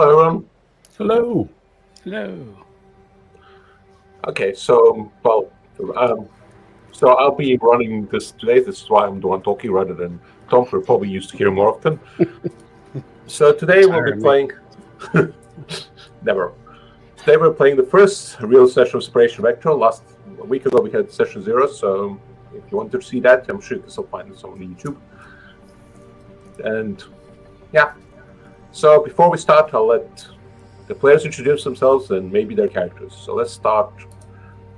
Hello, everyone. Hello. Hello. Okay, so I'll be running this today. This is why I'm the one talking rather than Tom. We're probably used to hear more often. So today we'll be playing. Never. Today we're playing the first real session of Separation Vector. A week ago we had session 0. So if you want to see that, I'm sure you can still find this on YouTube. And yeah. So before we start, I'll let the players introduce themselves and maybe their characters. So let's start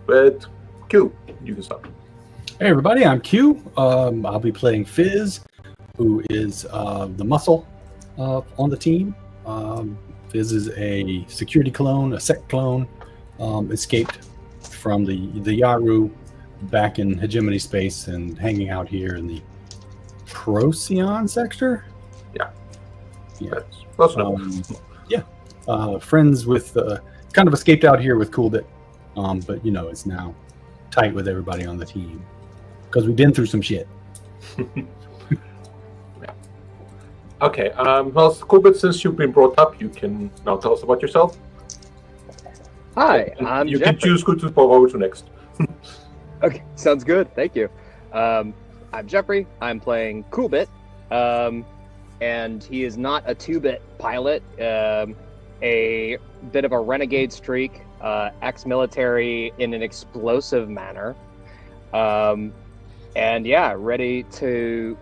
with Q. You can start. Hey everybody, I'm Q. I'll be playing Fizz, who is the muscle on the team. Fizz is a security clone, a sect clone, escaped from the Yaru back in hegemony space and hanging out here in the Procyon sector. Yeah. That's close enough. Friends with kind of escaped out here with Kulbit, but it's now tight with everybody on the team because we've been through some shit. Okay. Well, Kulbit, since you've been brought up, you can now tell us about yourself. Hi, I'm You Jeffrey. can choose who to move over to next. Okay, sounds good. Thank you. I'm Jeffrey. I'm playing Kulbit, and he is not a 2-bit pilot. A bit of a renegade streak, ex-military in an explosive manner, and yeah, ready to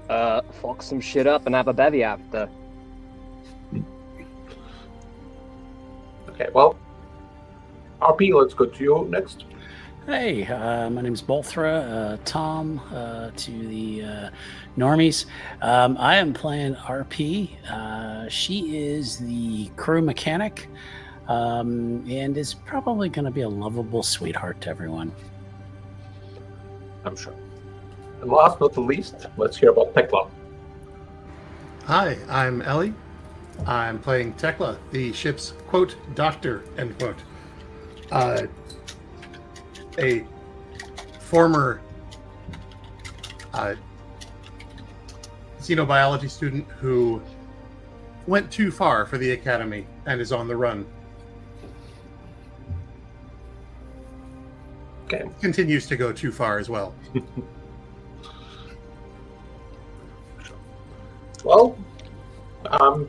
fuck some shit up and have a bevy after. Okay. Well, Arpi, let's go to you next. Hey, my name's Bolthra. Tom to the normies. I am playing Arpi. She is the crew mechanic and is probably going to be a lovable sweetheart to everyone. I'm sure. And last but not the least, let's hear about Tecla. Hi, I'm Ellie. I'm playing Tecla, the ship's, quote, doctor, end quote. A former xenobiology student who went too far for the academy and is on the run. Okay. Continues to go too far as well. Well, I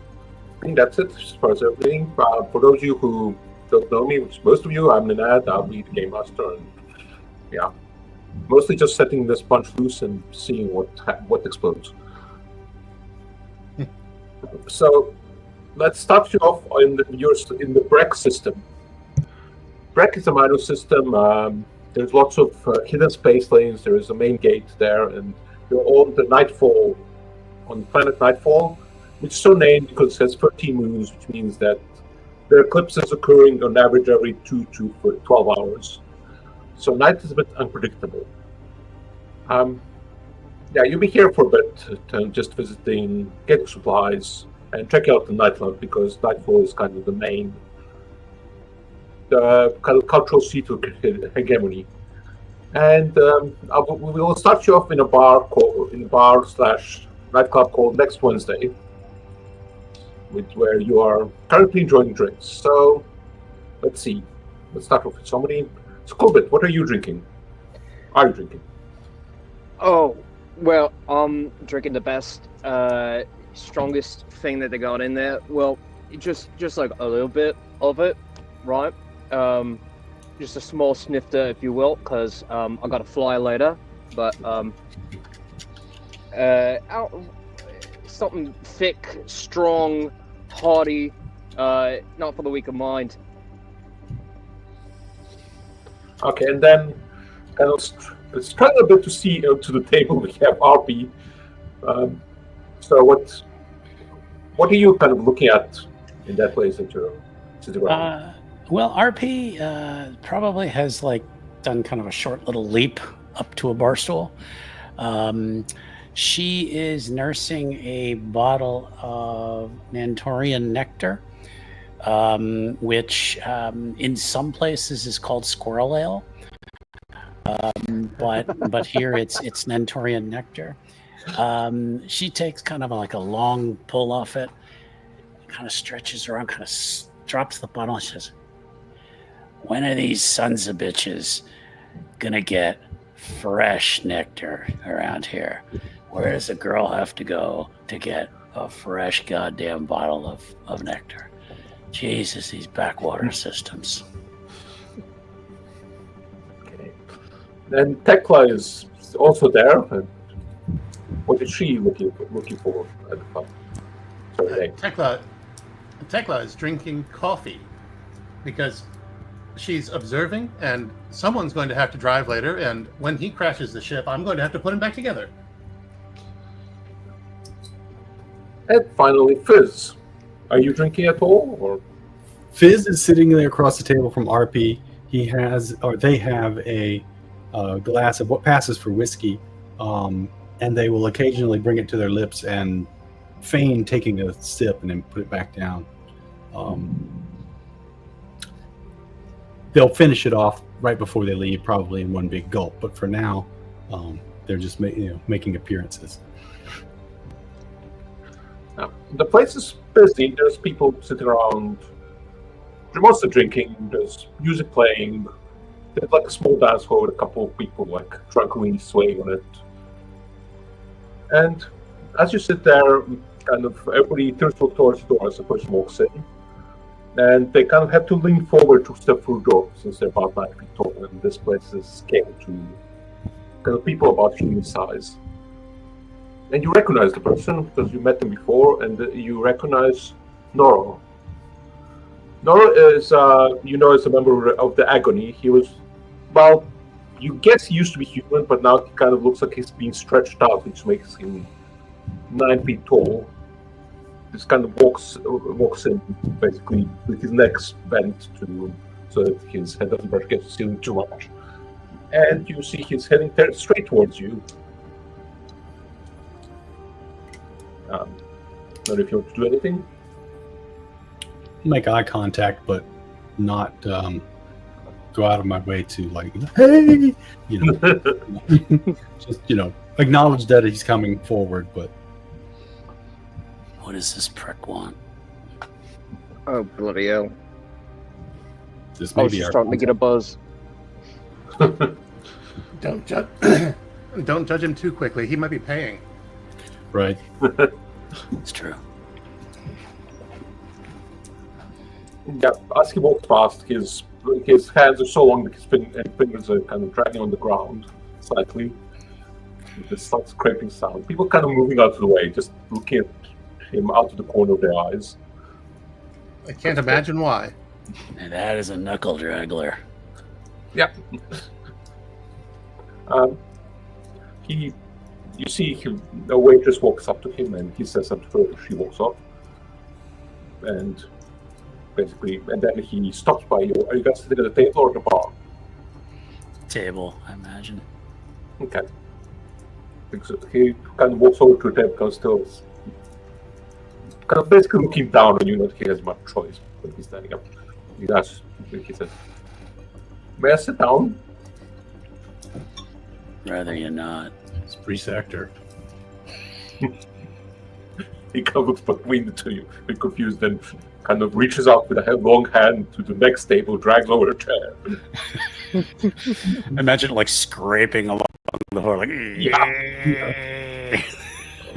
think that's it as far as everything. For those of you who don't know me, which most of you, I'm Nenad. I'll be the game master, and yeah, mostly just setting this bunch loose and seeing what explodes. So let's start you off in the Breck system. Breck is a minor system. There's lots of hidden space lanes. There is a main gate there, and you're on the Nightfall, on the planet Nightfall, which is so named because it has 13 moons, which means that there are eclipses occurring on average every 2 to 12 hours. So night is a bit unpredictable. You'll be here for a bit, just visiting, getting supplies, and check out the Nightfall because Nightfall is kind of the main kind of cultural seat of hegemony. And we will start you off in a bar slash nightclub called Next Wednesday, where you are currently enjoying drinks. So let's see. Let's start off with somebody. So Kulbit, what are you drinking? Are you drinking? Oh, well, I'm drinking the best, strongest thing that they got in there. Well, just like a little bit of it, right? Just a small snifter, if you will, because I got to fly later. But something thick, strong, hearty, not for the weak of mind. Okay, and then kind of it's kind of a bit to see to the table. We have Arpi. So what are you kind of looking at in that place that you're sitting around? Well, Arpi probably has done kind of a short little leap up to a bar stool. She is nursing a bottle of Nantorian nectar, which in some places is called squirrel ale, but here it's Nantorian nectar. She takes kind of like a long pull off it, kind of stretches around, kind of drops the bottle and says, "When are these sons of bitches gonna get fresh nectar around here? Where does a girl have to go to get a fresh goddamn bottle of nectar? Jesus, these backwater systems." Okay. Then Tecla is also there. And what is she looking for at the pub? Sorry, Tecla is drinking coffee because she's observing, and someone's going to have to drive later. And when he crashes the ship, I'm going to have to put him back together. And finally, Fizz. Are you drinking at all, or? Fizz is sitting there across the table from Arpi. They have a glass of what passes for whiskey, and they will occasionally bring it to their lips and feign taking a sip and then put it back down. They'll finish it off right before they leave, probably in one big gulp. But for now, they're just making appearances. The place is busy. There's people sitting around. They're mostly drinking. There's music playing. There's like a small dance hall with a couple of people like drunkenly swaying on it. And as you sit there, kind of everybody turns towards the door as a person walks in. And they kind of have to lean forward to step through the door since they're about 9 feet tall. And this place is scaled to kind of people about human size. And you recognize the person because you met them before, and you recognize Noro. Noro is, is a member of the Agony. He was, well, you guess he used to be human, but now he kind of looks like he's being stretched out, which makes him 9 feet tall. Just kind of walks in, basically, with his neck bent so that his head doesn't brush against the ceiling too much. And you see he's heading straight towards you. Not if you want to do anything. Make eye contact, but not go out of my way to hey, just acknowledge that he's coming forward. But what does this prick want? Oh, bloody hell. this I may was be just our starting to get a buzz. Don't judge. Don't judge him too quickly. He might be paying. right. It's true. Yeah, as he walks past, his hands are so long that his fingers are kind of dragging on the ground slightly. This slight scraping sound. People kind of moving out of the way, just looking at him out of the corner of their eyes. I can't imagine why. And that is a knuckle draggler. Yeah. You see a waitress walks up to him and he says something to her. She walks off. And then he stops by you. Are you guys sitting at the table or the bar? Table, I imagine. Okay. I think so. He kind of walks over to the table because still kind of basically looking down on you, not he has much choice, but he's standing up. He says, "May I sit down?" Rather you not. It's free sector. He kind of looks between the two of you, a bit confused, then kind of reaches out with a long hand to the next table, drags over a chair. Imagine like scraping along the floor, like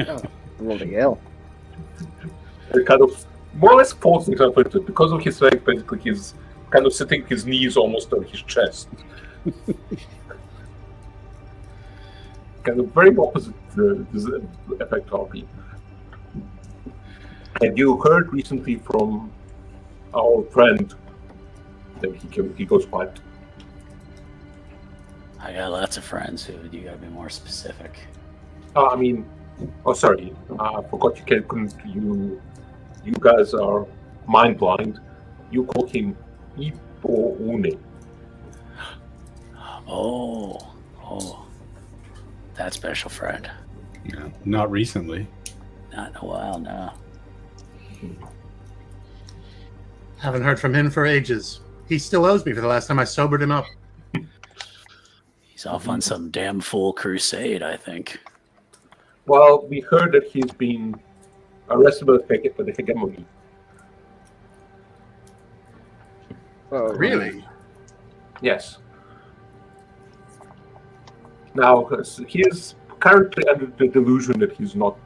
Oh, bloody hell. It kind of more or less falls himself into it because of his leg. Basically, he's kind of sitting his knees almost on his chest. Kind of very opposite this effect Arpi. And you heard recently from our friend that he goes quiet. I got lots of friends who you gotta be more specific. Sorry, I forgot you guys are mind blind. You call him Ibo One. Oh, that special friend. Yeah, not recently. Not in a while, no. Haven't heard from him for ages. He still owes me for the last time I sobered him up. He's off on some damn fool crusade, I think. Well, we heard that he's been arrested by the hegemony. Oh, Really? Yes. Now, he is currently under the delusion that he's not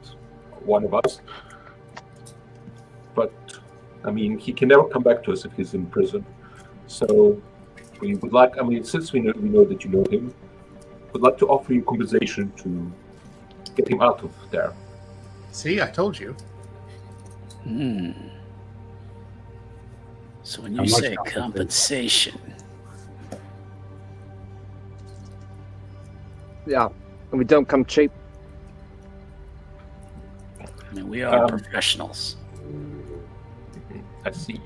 one of us. But, I mean, he can never come back to us if he's in prison. So, we would like, I mean, since we know that you know him, we'd like to offer you compensation to get him out of there. See, I told you. So when How you much say compensation? compensation, yeah, and we don't come cheap. I mean, we are professionals. I see.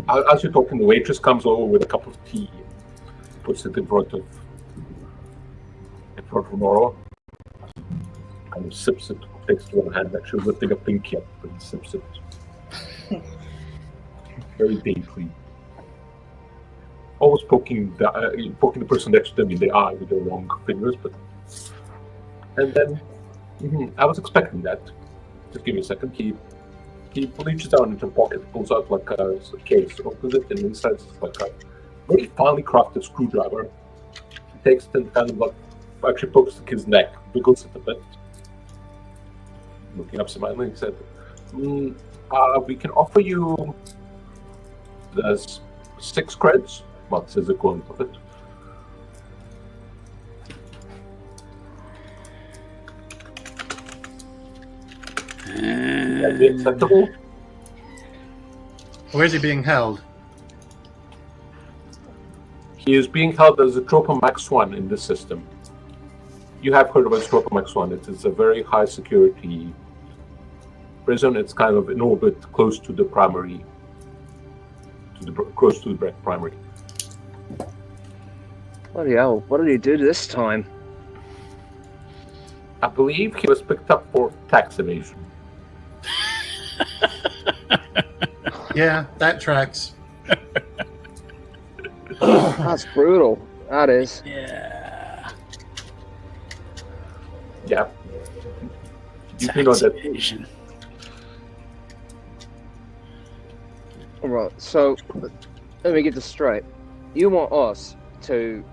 As you're talking, the waitress comes over with a cup of tea, puts it in front of Nora, kind of sips it, takes it in one hand, actually lifting a pinky up, and he sips it. Very daintily. Almost poking the person next to them in the eye with their long fingers, but... And then, I was expecting that. Just give me a second. He reaches down into a pocket, pulls out like a case, opens it, and inside is like a very finely crafted screwdriver. He takes it and kind of like actually pokes the kid's neck, wiggles it a bit. Looking up smiling, he said, we can offer you there's 6 creds. What's his equivalent of it? That'd be acceptable. Where's he being held? He is being held as a Tropa Max 1 in this system. You have heard about Tropa Max 1. It is a very high security prison. It's kind of in orbit close to the primary. Close to the primary. Bloody hell, what did he do this time? I believe he was picked up for tax evasion. Yeah, that tracks. That's brutal. That is. Yeah. Yeah. You know that. Evasion. Alright, so let me get this straight. You want us to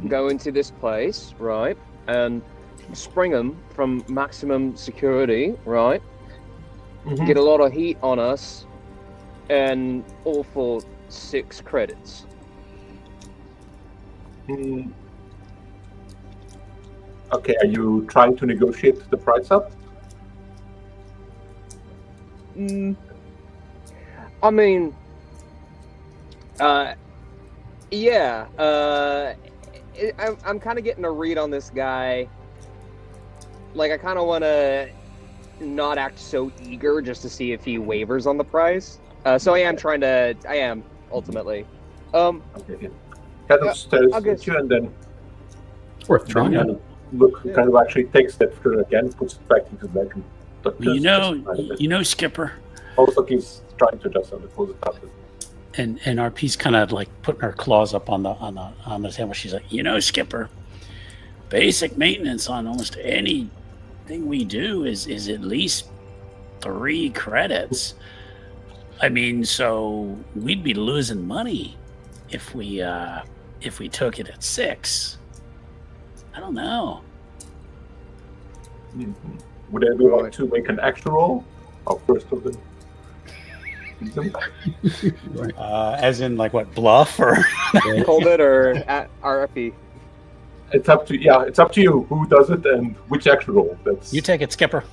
go into this place, right, and spring them from maximum security, right? Get a lot of heat on us, and all for 6 credits. Okay, are you trying to negotiate the price up? I mean, yeah. I'm kind of getting a read on this guy. Like, I kind of want to not act so eager just to see if he wavers on the price. So I am ultimately. Okay, yeah. Kind of stares at you and then It's worth trying. kind of actually takes that through again, puts it back into the bag. And You know, Skipper. also like he's trying to adjust on the close it up. And Arpi's kind of like putting her claws up on the table. She's like, you know, Skipper, basic maintenance on almost anything we do is at least 3 credits. I mean, so we'd be losing money if we took it at 6. I don't know. Would anyone like to make an action roll? Or first of them? As in, like, what, bluff or? Kulbit or Arpi? It's up to you who does it and which action roll. You take it, Skipper.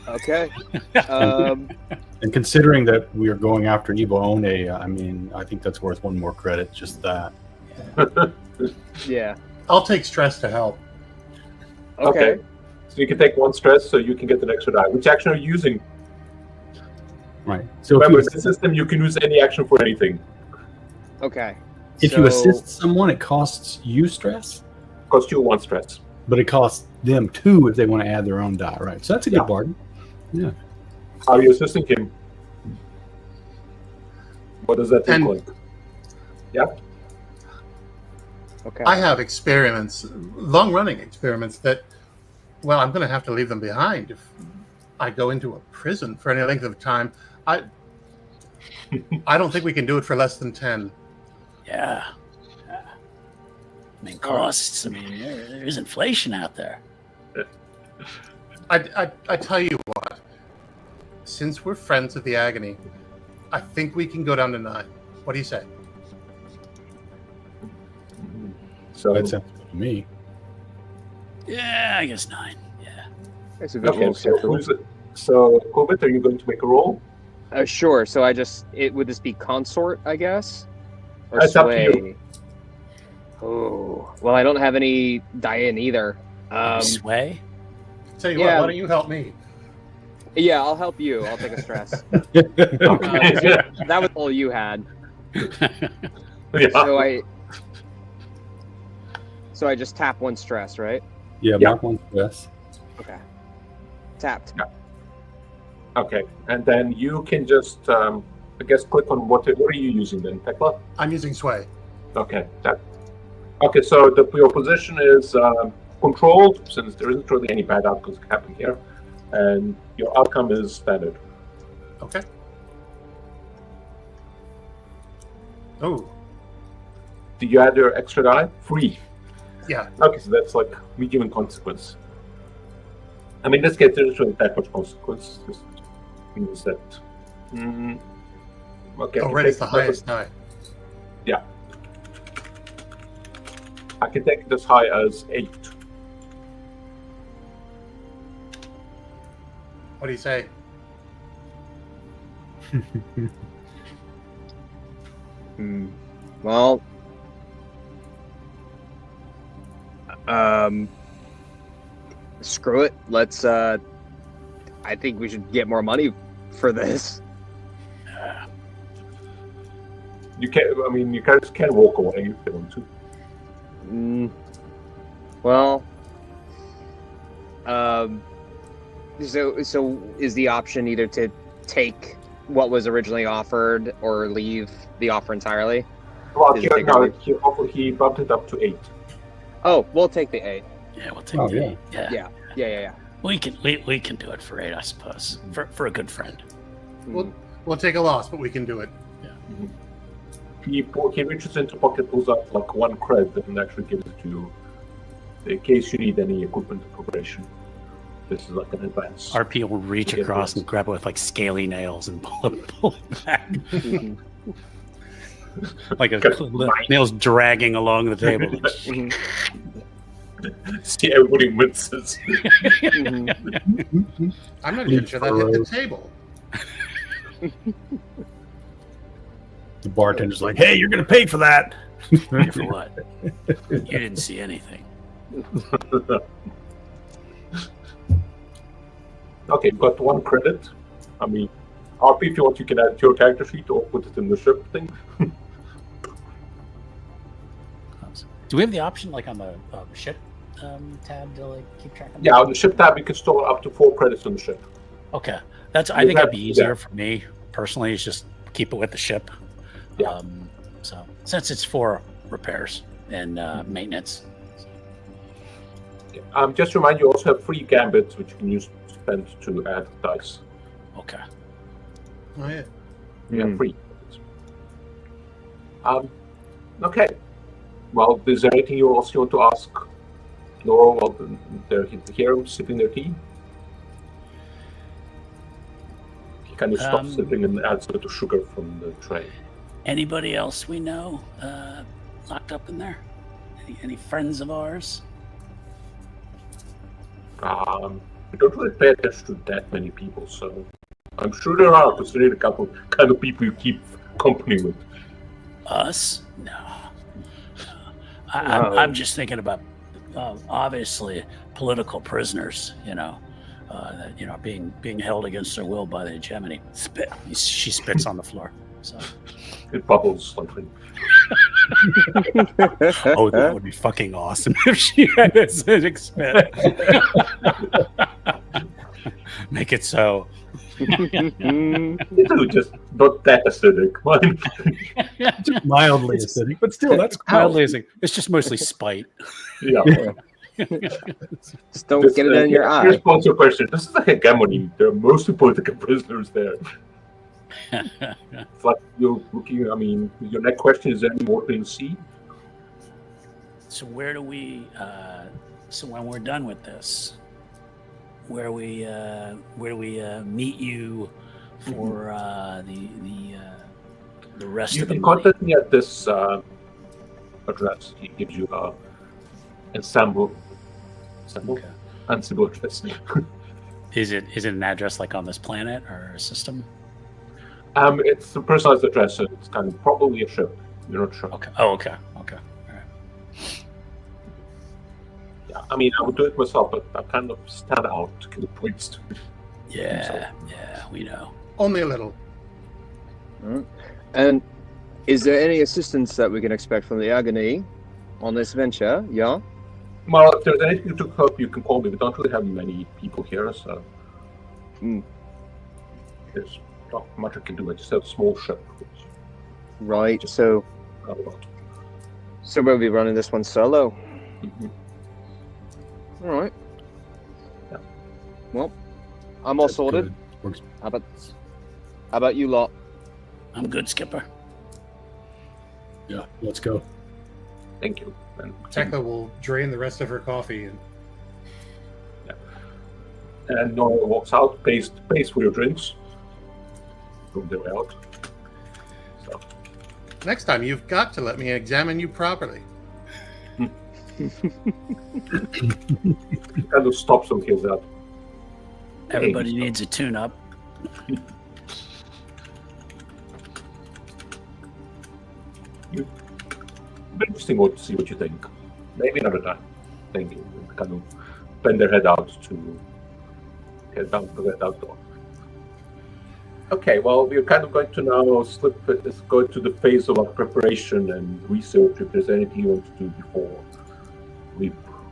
Okay. And considering that we are going after Ibo One, I mean, I think that's worth 1 more credit, just that. Yeah. I'll take stress to help. Okay. So you can take 1 stress, so you can get an extra die. Which action are you using? Right. So Remember, in the system, you can use any action for anything. Okay. if you assist someone, it costs you stress, Costs you 1 stress. but it costs them 2 if they want to add their own die, right? So that's a good bargain. Yeah. How are you assisting him? What does that look like? Yeah. Okay. I have experiments, long-running experiments that, well, I'm going to have to leave them behind if I go into a prison for any length of time. I don't think we can do it for less than 10. Yeah. I mean, costs. I mean, there's inflation out there. I tell you what. Since we're friends of the agony, I think we can go down to 9. What do you say? So That sounds good to me. Yeah, I guess 9. Yeah. That's a good okay, roll. so Kulbit, are you going to make a roll? Sure. So would this be consort, I guess? Or It's up to sway? you. Oh, well, I don't have any die-in either. Sway? Tell you Yeah. what, why don't you help me? Yeah, I'll help you. I'll take a stress. Okay. That was all you had. Yeah. So I just tap 1 stress, right? Yeah, Yeah. mark one stress. Okay. Tapped. Okay, and then you can just, I guess, click on what are you using then, Tecla? I'm using sway. Okay, okay. So your position is controlled, since there isn't really any bad outcomes happening here, and your outcome is standard. Okay. Oh, Do you add your extra die? Free. yeah. Okay, so that's like medium in consequence. I mean, this case, there isn't really that much consequence. Just means that. Okay. Oh, right, it's the highest die. I can take it as high as 8. What do you say? Well, screw it. Let's. I think we should get more money for this. You can. I mean, you guys can walk away if you want to. Well, so is the option either to take what was originally offered or leave the offer entirely? Well, Is it he bumped it up to 8. Oh, we'll take the 8. Yeah, we'll take Oh, the yeah. Yeah. We can do it for 8, I suppose. For a good friend. We'll take a loss, but we can do it. He reaches into pocket, pulls out like 1 cred, and actually gives it to you in case you need any equipment preparation. This is like an advance. RP will reach Yeah, across yes. and grab it with like scaly nails and pull it back. Like nails dragging along the table. See, everybody winces. I'm not even sure that hit the table. The bartender's like, "Hey, you're gonna pay for that." Pay for what? You didn't see anything. Okay, you've got 1 credit. I mean, RP, if you want, you can add it to your character sheet or put it in the ship thing. Do we have the option, like on the ship tab, to like keep track of? Yeah, on the ship tab, you can store up to 4 credits on the ship. Okay, I think that'd be easier for me personally. Is just keep it with the ship. Yeah. So since it's for repairs and maintenance. Just to remind you, also have free gambits, which you can use to spend to add dice. Okay. Oh, yeah. Yeah, free. Okay. Well, is there anything you also want to ask Laura while they're here sipping their tea? He kind of stops sipping and adds a little sugar from the tray. Anybody else we know locked up in there? Any friends of ours? We don't really pay attention to that many people, so I'm sure there are, considering the kind of people you keep company with. Us? No. I'm just thinking about obviously political prisoners. That being held against their will by the hegemony. Spit. She spits on the floor. So. It bubbles slightly. Oh, that would be fucking awesome if she had acidic spit. Make it so. Just not that acidic. Just mildly acidic, but still, that's Mildly acidic. It's just mostly spite. Yeah. Just don't get it in your eye. Response to your question. This is a hegemony. There are mostly political prisoners there. It's like you're looking. I mean, your next question is: any more to see? So where do we? So when we're done with this, where do we meet you for the rest You of the can money? contact me at this address. He gives you ensemble Okay. Ansible address. Is it an address like on this planet or a system? It's a personalized address, so it's kind of probably a ship. You're not sure. Okay. Oh, okay. Okay. All right. Yeah, I mean, I would do it myself, but I kind of stand out to kill points. Yeah. Yeah. We know. Only a little. And is there any assistance that we can expect from the Agony on this venture? Yeah. Well, if there's anything to help, you can call me. We don't really have many people here, so there's not much I can do. I just have a small ship. Which Right. So not a lot. we'll be running this one solo. Mhm. All right. Yeah. Well, I'm all That's sorted. good. Works. How about you lot? I'm good, Skipper. Yeah, let's go. Thank you. And Tecla will drain the rest of her coffee. And Nora walks out, pays for your drinks. From their way out. So, Next time, you've got to let me examine you properly. kind of stops and hears that. Everybody needs a tune-up. Interesting to see what you think. Maybe another time. Thank you. Kind of bend their head out to get down to that outdoor. Okay, well, we're kind of going to now go to the phase of our preparation and research if there's anything you want to do before we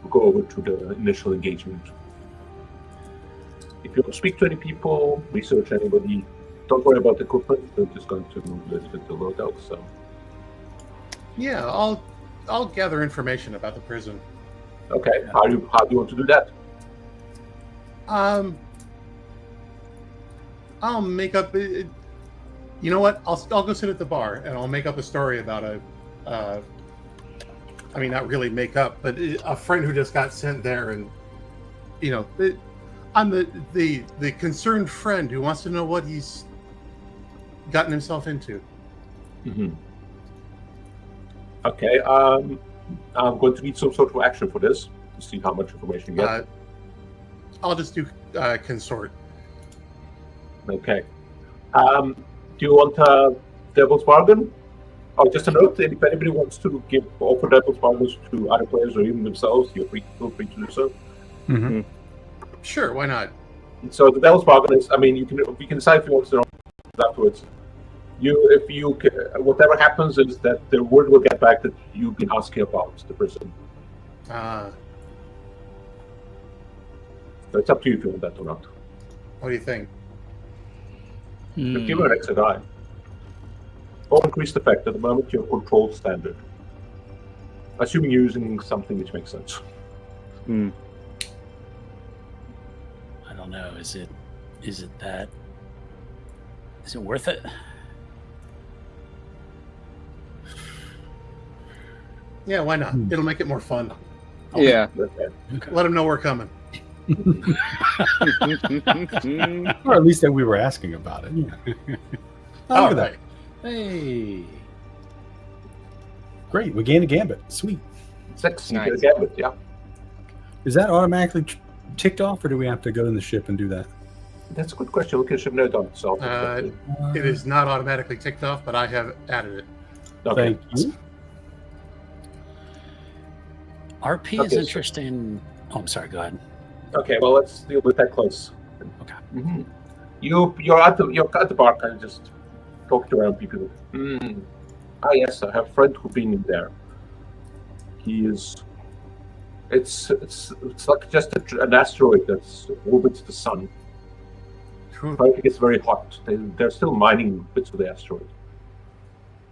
go over to the initial engagement. If you don't speak to any people, research anybody, don't worry about the equipment. We're just going to visit the loadout. So, Yeah, I'll gather information about the prison. okay, how do you want to do that? I'll make up. You know what? I'll go sit at the bar and I'll make up a story about I mean, not really make up, but a friend who just got sent there, and I'm the concerned friend who wants to know what he's gotten himself into. Mm-hmm. Okay, I'm going to need some sort of action for this to see how much information you get. I'll just do consort. Okay. Do you want a devil's bargain? Oh, just a note: if anybody wants to offer devil's bargains to other players or even themselves, feel free to do so. Mm-hmm. Sure, why not? So the devil's bargain is: I mean, we can decide if you want to afterwards. Whatever happens is that the word will get back that you've been asking about the prison. So it's up to you if you want that or not. What do you think? Give her an extra die. Or increased effect. At the moment, you're controlled standard. Assuming you're using something which makes sense. I don't know. Is it that? Is it worth it? Yeah, why not? It'll make it more fun. Okay. Yeah. Okay. Let them know we're coming. Or at least that we were asking about it. Yeah. Oh, look at that. Right. Hey. Great. We gained a gambit. Sweet. 6, you Nice. get a gambit, yeah. Is that automatically ticked off, or do we have to go in the ship and do that? That's a good question. Look at ship note on itself. It is not automatically ticked off, but I have added it. Okay. Thank you. RP is Okay, so- interesting. Oh, I'm sorry. Go ahead. Okay, well, let's deal with that close. Okay. Mm-hmm. You're at the bar, kind of just talking around people. Yes, I have a friend who's been in there. He is. It's like just an asteroid that's orbits the sun. Apparently, it gets very hot. They're still mining bits of the asteroid.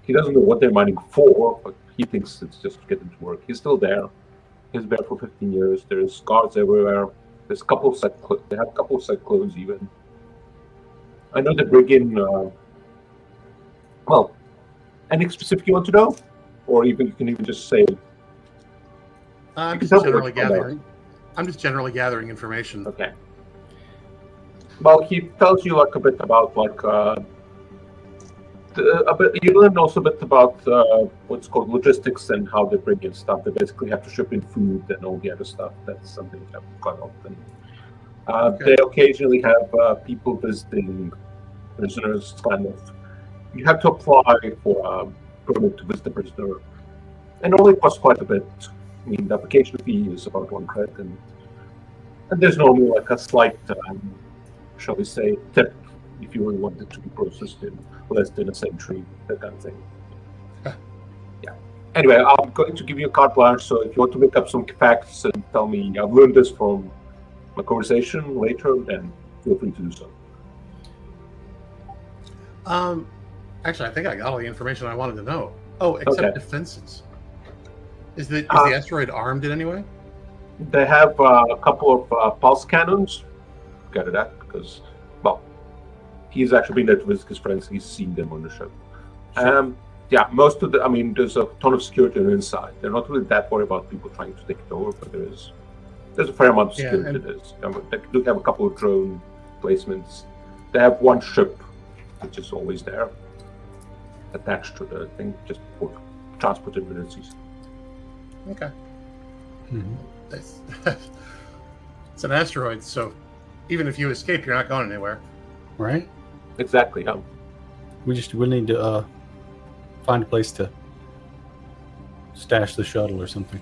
He doesn't know what they're mining for, but he thinks it's just to get them to work. He's still there. He's there for 15 years. There's guards everywhere. There's a couple of set. They have a couple of set clothes even. I know they bring in Well, anything specific you want to know? Or even you can even just say... I'm can just tell me generally what you find out. gathering. I'm just generally gathering information. Okay. Well, he tells you like a bit about like you learn also a bit about what's called logistics and how they bring in stuff. They basically have to ship in food and all the other stuff. That's something that happens quite often. They occasionally have people visiting prisoners. Kind of, you have to apply for a permit to visit the prisoner, and only costs quite a bit. I mean, the application fee is about 1 credit, and there's normally like a slight, shall we say, tip if you really want it to be processed in less than a century, that kind of thing. Yeah. Anyway, I'm going to give you a carte blanche, so if you want to look up some facts and tell me, I've learned this from my conversation later, then feel free to do so. Actually, I think I got all the information I wanted to know. Oh, except defenses. Is the asteroid armed in any way? They have a couple of pulse cannons. Got it that because, well, he's actually been there to visit his friends. He's seen them on the ship. Sure. Yeah, most of the, I mean, there's a ton of security on the inside. They're not really that worried about people trying to take it over, but there's a fair amount of security. They do have a couple of drone placements. They have one ship, which is always there, attached to the thing, just for transport emergencies. Okay. It's an asteroid, so even if you escape, you're not going anywhere. Right? Exactly. We'll need to find a place to stash the shuttle or something.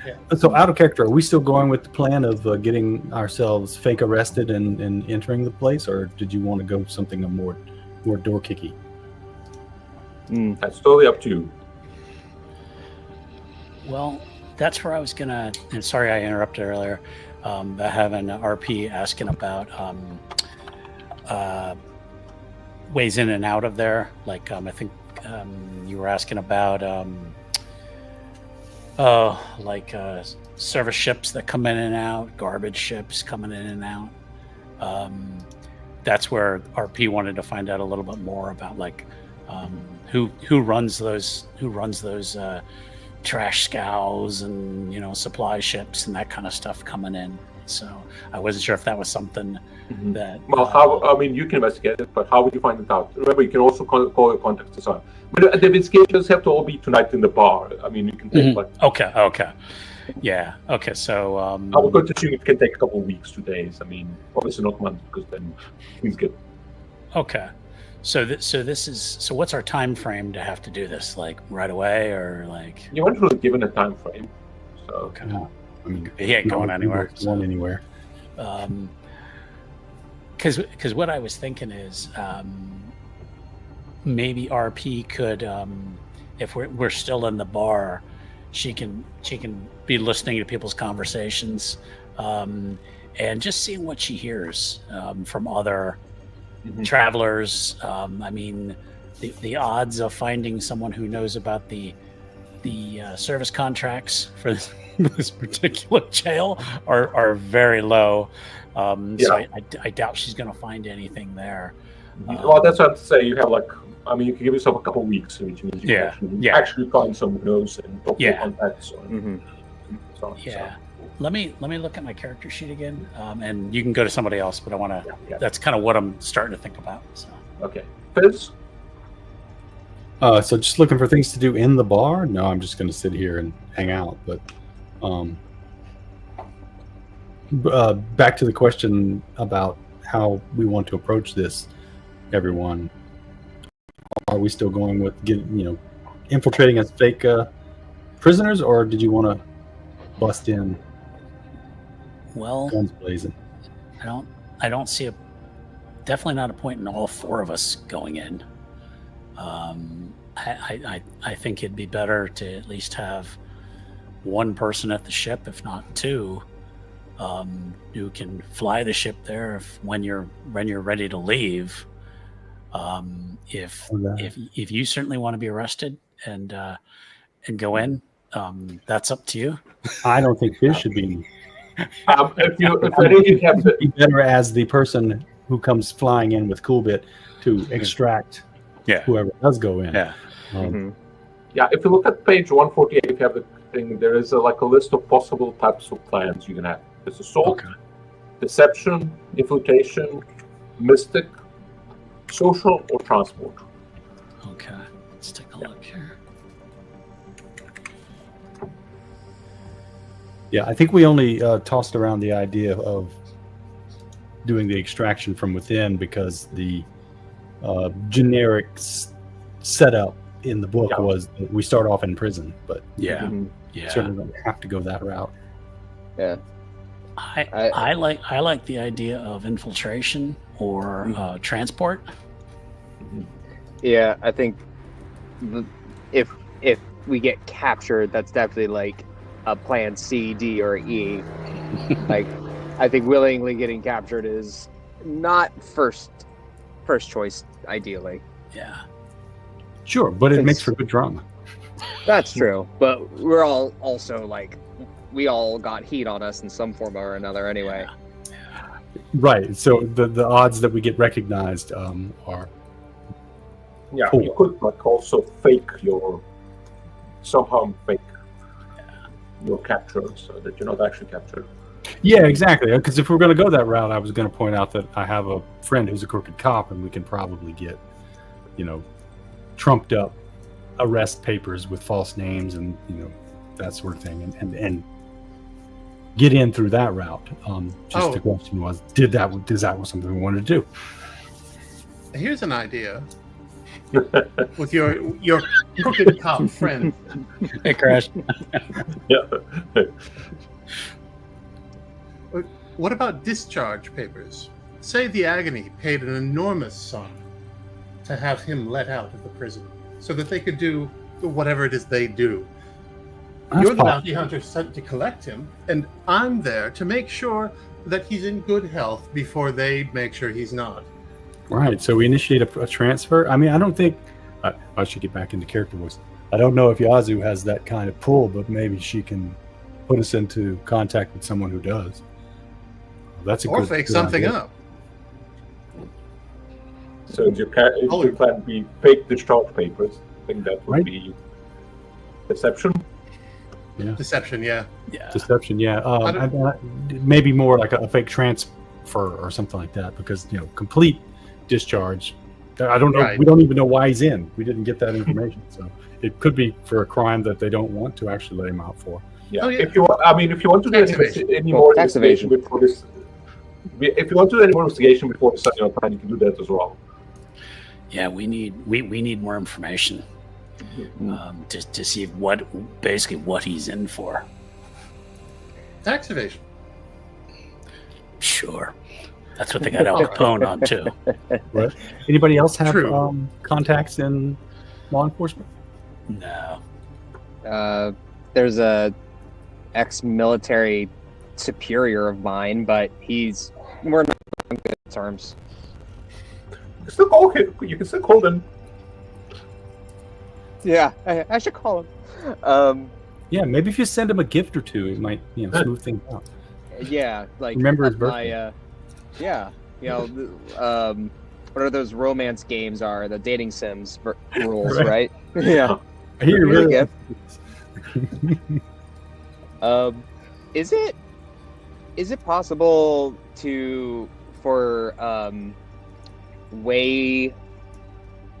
Yeah. So out of character, are we still going with the plan of getting ourselves fake arrested and entering the place, or did you want to go something more door kicky? That's totally up to you. Well, that's where I was gonna. And sorry, I interrupted earlier. Having RP asking about ways in and out of there. Like I think you were asking about service ships that come in and out, garbage ships coming in and out. That's where RP wanted to find out a little bit more about like who runs those trash scows and supply ships and that kind of stuff coming in. So I wasn't sure if that was something that. Well, how? I mean, you can investigate it, but how would you find it out? Remember, you can also call your contacts and so on. But the investigations have to all be tonight in the bar. I mean, you can take like. Okay. Yeah. Okay. So. I would go to assume it can take a couple of weeks, 2 days. I mean, obviously not months, because then things get. Okay. So what's our time frame to have to do this? Like right away, or like? You weren't really given a time frame, so. Okay. No, I mean, he ain't going anywhere. Anywhere. Because what I was thinking is maybe RP could, if we're still in the bar, she can be listening to people's conversations and just seeing what she hears from other travelers. I mean, the odds of finding someone who knows about the service contracts for this particular jail are very low. So I doubt she's going to find anything there. Well, that's what I'm saying. You have I mean, you can give yourself a couple of weeks, which means you can actually find someone who knows and talk to contacts. So, yeah. Let me look at my character sheet again, and you can go to somebody else. But I want to. Yeah. That's kind of what I'm starting to think about. So. Okay, Fizz. So just looking for things to do in the bar? No, I'm just going to sit here and hang out. But back to the question about how we want to approach this, everyone. Are we still going with infiltrating as fake prisoners, or did you want to bust in? Well, guns blazing. I don't see definitely not a point in all 4 of us going in. I think it'd be better to at least have one person at the ship, if not 2, who can fly the ship there when you're ready to leave. If you certainly want to be arrested and go in, that's up to you. I don't think Fizz should be. If be better as the person who comes flying in with Kulbit to extract Yeah. whoever does go in. Yeah. Yeah, if you look at page 148, if you have the thing, there is a list of possible types of plans you can have. There's assault, Okay. deception, infiltration, mystic, social, or transport. Okay. Let's take a look here. Yeah, I think we only tossed around the idea of doing the extraction from within because the generic setup in the book was that we start off in prison, but Yeah. we certainly don't have to go that route. Yeah. I like the idea of infiltration or transport. Yeah, I think if we get captured, that's definitely like a plan C, D, or E. Like, I think willingly getting captured is not first choice, ideally. Yeah. Sure, but it makes for good drama. That's true, but we're all also like, we all got heat on us in some form or another anyway. Right. So the odds that we get recognized are Yeah, cool. you could like also somehow fake your capture so that you're not actually captured. Yeah, exactly. Because if we're going to go that route, I was going to point out that I have a friend who's a crooked cop, and we can probably get, trumped up arrest papers with false names and that sort of thing, and get in through that route. The question was, is that was something we wanted to do? Here's an idea. With your crooked cop friend. Hey, Crash. Yeah. What about discharge papers? Say the Agony paid an enormous sum to have him let out of the prison so that they could do whatever it is they do. You're the bounty hunter sent to collect him, and I'm there to make sure that he's in good health before they make sure he's not. Right. So we initiate a transfer. I mean, I don't think I should get back into character voice. I don't know if Yazoo has that kind of pull, but maybe she can put us into contact with someone who does. That's a or good, fake good something idea. up. So if your plan be fake discharge papers, I think that would be deception. Yeah. Deception, yeah. Yeah. Deception, yeah. Maybe more like a fake transfer or something like that, because complete discharge. I don't know. Right. We don't even know why he's in. We didn't get that information, so it could be for a crime that they don't want to actually let him out for. Yeah. Oh, yeah. If you want to do any more Tax investigation evasion. before this, if you want to do any more investigation before deciding your plan, you can do that as well. Yeah, we need more information to see what he's in for. Tax evasion. Sure, that's what they got Al Capone on too. Right? Anybody else have True. contacts in law enforcement? No. There's a ex-military superior of mine, but we're not on good terms. You can still call him. You can still call them. Yeah, I should call him. Yeah, maybe if you send him a gift or two, it might smooth things out. Yeah, like Remember his my, birthday. what are those romance games? Are the dating sims rules, Right. right? Yeah. I hear you Here's a really. gift. Is it possible for way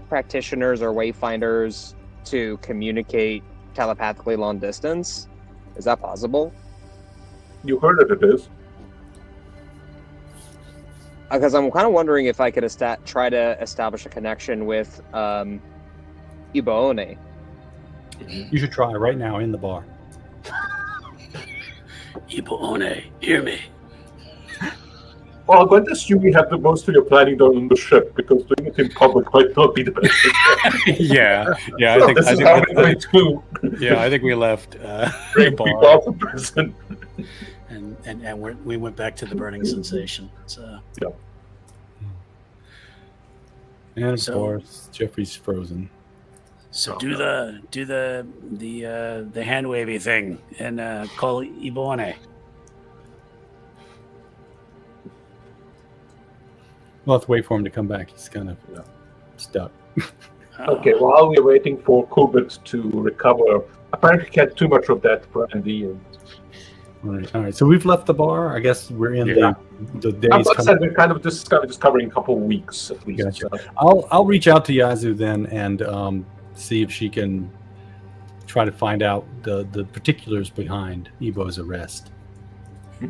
practitioners or wayfinders to communicate telepathically long distance? Is that possible? You heard that it is. Because I'm kind of wondering if I could try to establish a connection with Ibo One. You should try right now in the bar. Ibo One, hear me. Well, I'm going to assume you have the most of your planning done on the ship, because doing it in public might not be the best thing. yeah. This is how we're going to I think we left the bring people bar, out of prison. and we went back to the burning sensation. So And of So- course, Jeffrey's frozen. So do the hand wavy thing and call Ibo One. We'll have to wait for him to come back. He's kind of stuck. Okay, while we're waiting for Kulbit to recover, apparently he had too much of that brandy. And All right. So we've left the bar. I guess we're in Yeah. the as days I coming. said, we're kind of just covering a couple of weeks at least. Gotcha. So. I'll reach out to Yazoo then and see if she can try to find out the particulars behind Ibo's arrest,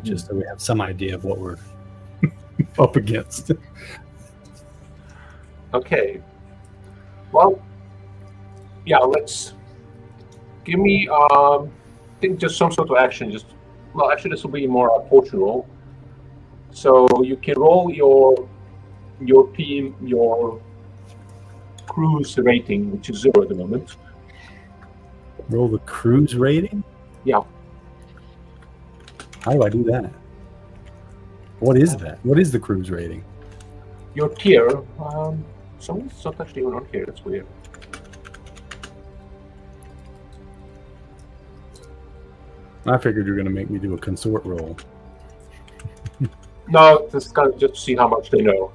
just so we have some idea of what we're up against. Okay. Well, yeah. Let's give me. I think just some sort of action. Actually, this will be more a fortune roll. So you can roll your team, your cruise rating, which is 0 at the moment. Roll the cruise rating? Yeah. How do I do that? What is that? What is the cruise rating? Your tier. Someone's not actually even on here. That's weird. I figured you were going to make me do a consort roll. No, just kind of just see how much they know.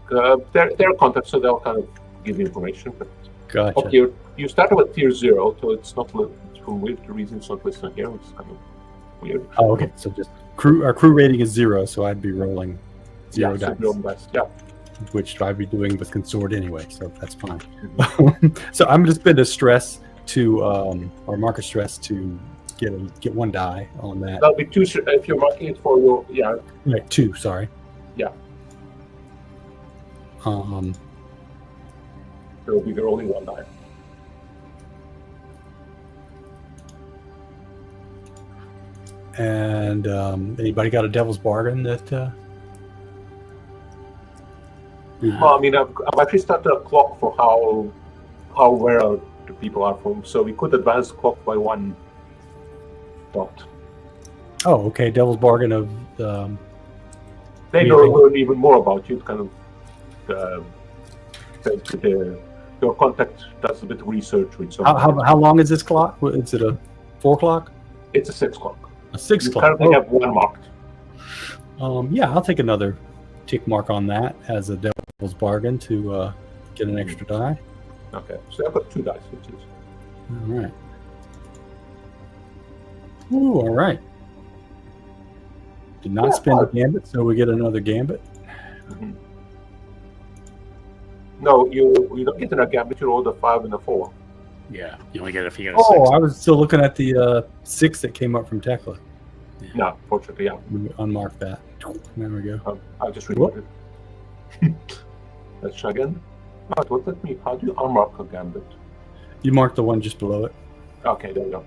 They're contacts, so they'll kind of give you information. But Gotcha. okay, you started with tier 0, so it's not. It's for weird reasons it's not listed on here, which is kind of weird. Oh, okay. So just our crew rating is 0, so I'd be rolling 0 so dice, you're on best. Yeah. which I'd be doing with consort anyway, so that's fine. So I'm going to spend a stress to, or mark a stress to get 1 die on that. That'll be 2 if you're marking it for your Right, 2, sorry. Yeah. Um, There will be only 1 die. and anybody got a devil's bargain that? Well, I mean, I've actually started a clock for how rare the people are from, so we could advance the clock by 1 dot. Oh, okay. Devil's bargain of. They We know think- learn even more about you. Kind of, your contact does a bit of research with someone. How long is this clock? Is it a 4 o'clock? It's a 6 o'clock. A 6 You o'clock. currently have 1 marked. Yeah, I'll take another tick mark on that as a devil's bargain to get an extra die. Okay, so I've got 2 dice, which is All right. Ooh, all right. Did not Yeah, spend a fine. gambit, so we get another gambit. no. You don't get an gambit. You roll a 5 and a 4. Yeah, you only get it if you get a Oh, 6. I was still looking at the 6 that came up from Tecla. No, fortunately, yeah. Let me unmark that. There we go. I'll just reload it. Let's try again. No, it won't let me. How do you unmark a gambit? You marked the one just below it. Okay, there we go.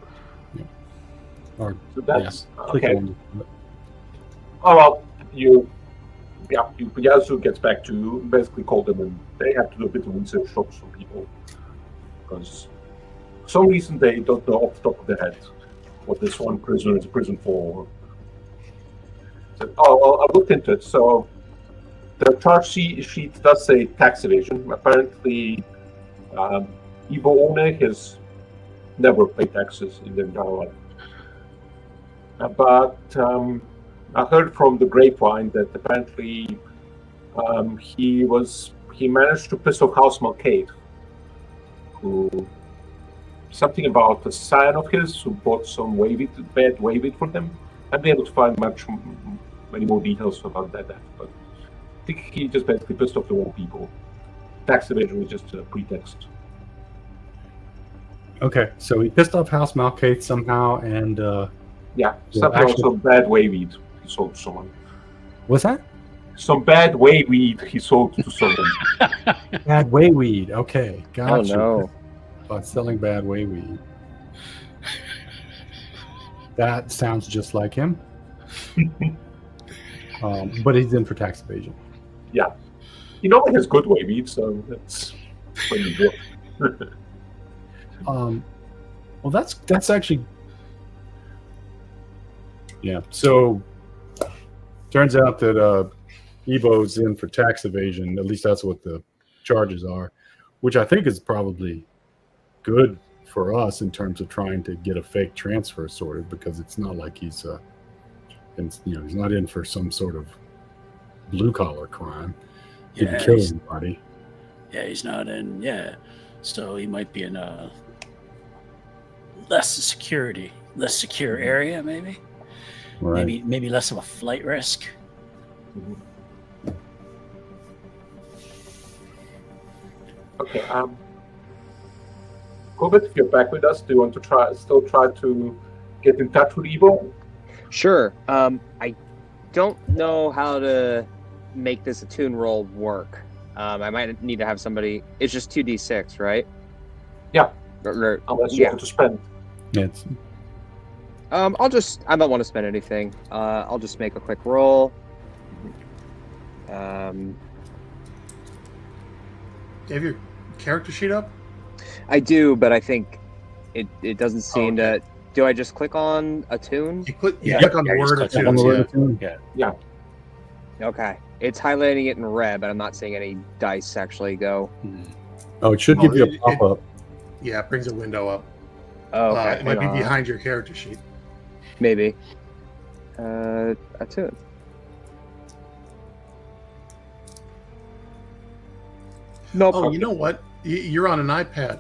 Or So that's click okay. on it. Oh well, Yazoo gets back to you, basically call them, and they have to do a bit of research, talk to some people, because for some reason they don't know off the top of their head what this one prisoner is in prison for. So, well, I looked into it. So the charge sheet does say tax evasion. Apparently, Ibo One has never paid taxes in their entire life. But I heard from the grapevine that apparently he managed to piss off House Malcade, who something about a scion of his who bought some bad wayweed for him. I've been able to find many more details about that, but I think he just basically pissed off the wrong people. Tax evasion was just a pretext. Okay, so he pissed off House Malcate somehow, and Yeah, Yeah, something actually- also bad wayweed he sold to someone. what's that? Some bad wayweed he sold to someone. Bad wayweed. Okay, Oh gotcha. no. About selling bad wayweed. That sounds just like him. But he's in for tax evasion. Yeah. He normally has good wayweed, so that's when you do. Well, that's actually, yeah. So turns out that Ibo's in for tax evasion. At least that's what the charges are, which I think is probably good for us in terms of trying to get a fake transfer sorted, because it's not like he's he's not in for some sort of blue collar crime. Didn't kill he's- anybody. Yeah, he's not in. Yeah, So he might be in a less secure area, maybe. Right. Maybe less of a flight risk. Okay. Kulbit, if you're back with us, do you want to still try to get in touch with Ibo? Sure. I don't know how to make this attune roll work. I might need to have somebody. It's just 2d6, right? Yeah. Unless you want to spend. It's I don't want to spend anything. I'll just make a quick roll. Do you have your character sheet up? I do, but I think it doesn't seem okay. to. Do I just click on attune? You click Yeah. on the Yeah, word just click on the word attune. attune. Yeah. Okay. It's highlighting it in red, but I'm not seeing any dice actually go. Oh, it should No, give you a it- pop-up. Yeah, it brings a window up. Oh, okay. It might be hang on. behind your character sheet. Maybe. Attune. No Oh, problem. you know what? You're on an iPad.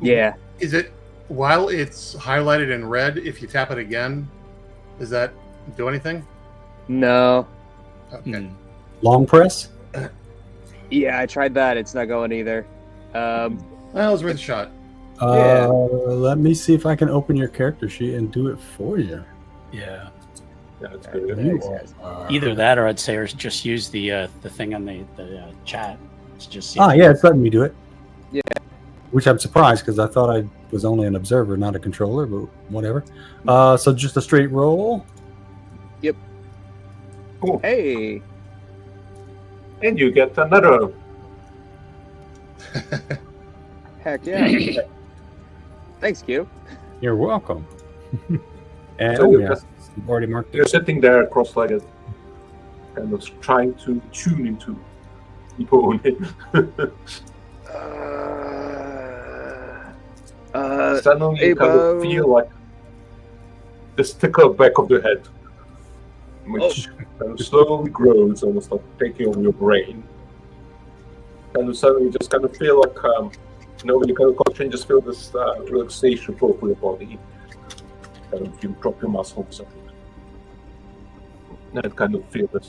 Yeah. Is it while it's highlighted in red? If you tap it again, does that do anything? No. Okay. Long press? Yeah, I tried that. It's not going either. Well, it was worth a shot. Yeah. Let me see if I can open your character sheet and do it for you. Yeah. Yeah, that's good. You Thanks, are- Either that, or I'd say, or just use the thing on the chat to just see. Yeah, it's letting me do it. Yeah. Which I'm surprised because I thought I was only an observer, not a controller, but whatever. So just a straight roll. Cool. Hey. And you get another. Heck yeah. Thanks, Q. You're welcome. And So yeah, you've already marked You're it. sitting there cross-legged, kind of trying to tune into Ibo One. Suddenly you kind Ibo. of feel like this tickle back of the head, which kind of slowly grows, almost like taking over your brain. And suddenly you just kind of feel like, when you kind of concentrate, just feel this relaxation flow through your body. Kind of you drop your muscles and kind of feel the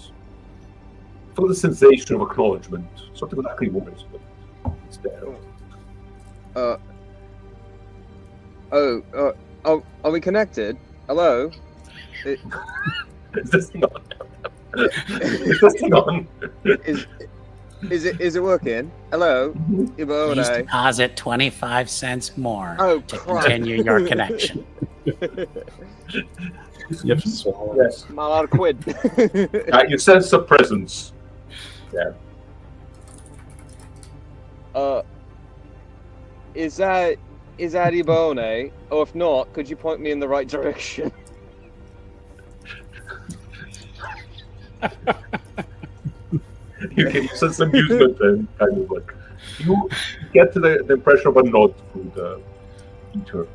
sensation of acknowledgement. It's not exactly words, but it's there. Are we connected? Hello? Is this thing on? Is this thing on? Is it working? Hello? Ibo Please One. deposit 25 cents more Oh, to crap. continue your connection. You have to swallow. Yes. I'm allowed to quit. You sense a presence. Yeah. Is that Ibo One? Or if not, could you point me in the right direction? You can sense amusement and kind of like you get to the impression of a nod through the ether.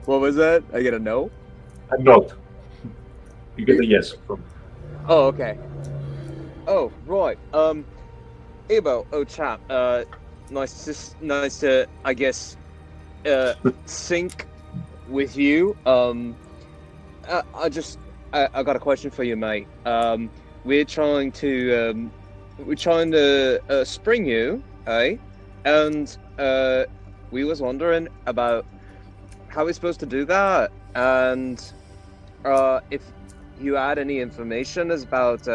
What was that? I get a no? A nod. You get a yes from. Oh, okay. Oh, right. Ibo, chap. Nice to, I guess, sync with you. I got a question for you, mate. We're trying to spring you, eh? And we was wondering about how we're supposed to do that, and if you had any information about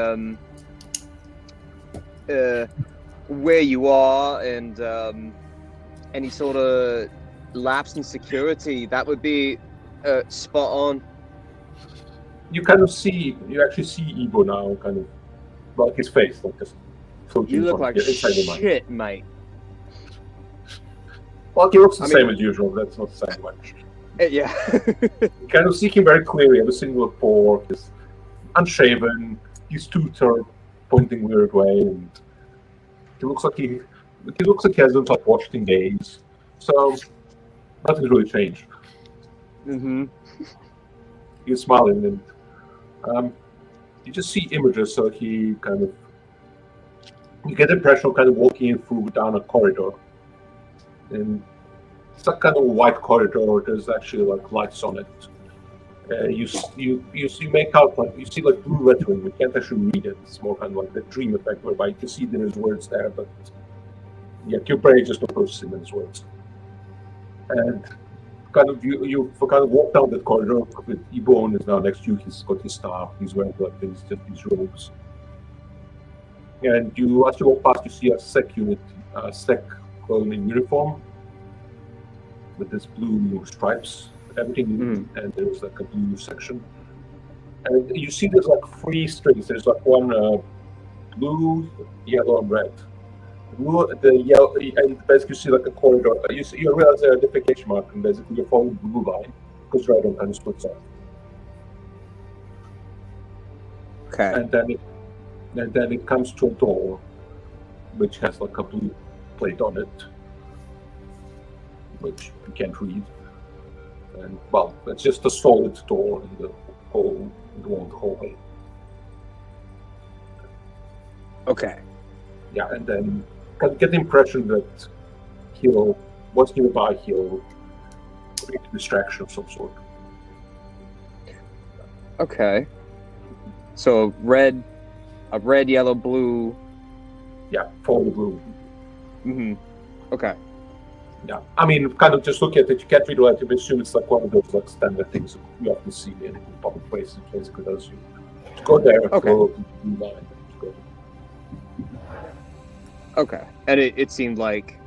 where you are and any sort of lapse in security, that would be spot on. You actually see Ibo now, kind of like his face, like just floating You look from like inside the mind. shit, mate. Well, he looks the I same mean- as usual. That's not saying much. Yeah. You kind of see him very clearly. Every single pore is unshaven. His tooth are pointing weird way, and he looks like he hasn't like washed in days. So nothing's really changed. Mm-hmm. He's smiling, and you just see images. So he kind of You get the impression of kind of walking through down a corridor, and it's a kind of white corridor. There's actually like lights on it. You make out like you see like blue lettering. You can't actually read it. It's more kind of like the dream effect, whereby you can see there's words there, but yeah, your brain just not processing those words. And kind of you kind of walk down that corridor. With Ibo One is now next to you. He's got his staff. He's wearing like these robes. And as you walk past, you see a sec unit, sec clone in uniform with this blue stripes. Everything, and there's like a blue section. And you see there's like 3 strings. There's like one blue, yellow, and red. The yellow, and basically you see like a corridor. You realize there's a identification mark, and basically you follow the blue line because red one kind of splits off. Okay. And then it comes to a door, which has like a blue plate on it, which you can't read. And well, it's just a solid door in the hallway. Okay. Yeah, and then can get the impression that what's nearby, he'll create a distraction of some sort. Okay. So red, yellow, blue. Yeah, follow the blue. Mm-hmm. Okay. Yeah, I mean, kind of just look at it. You can't really assume it's like one of those like standard things you often see in public places. Basically, does you go there, follow the blue line. Go. Okay, and it seemed like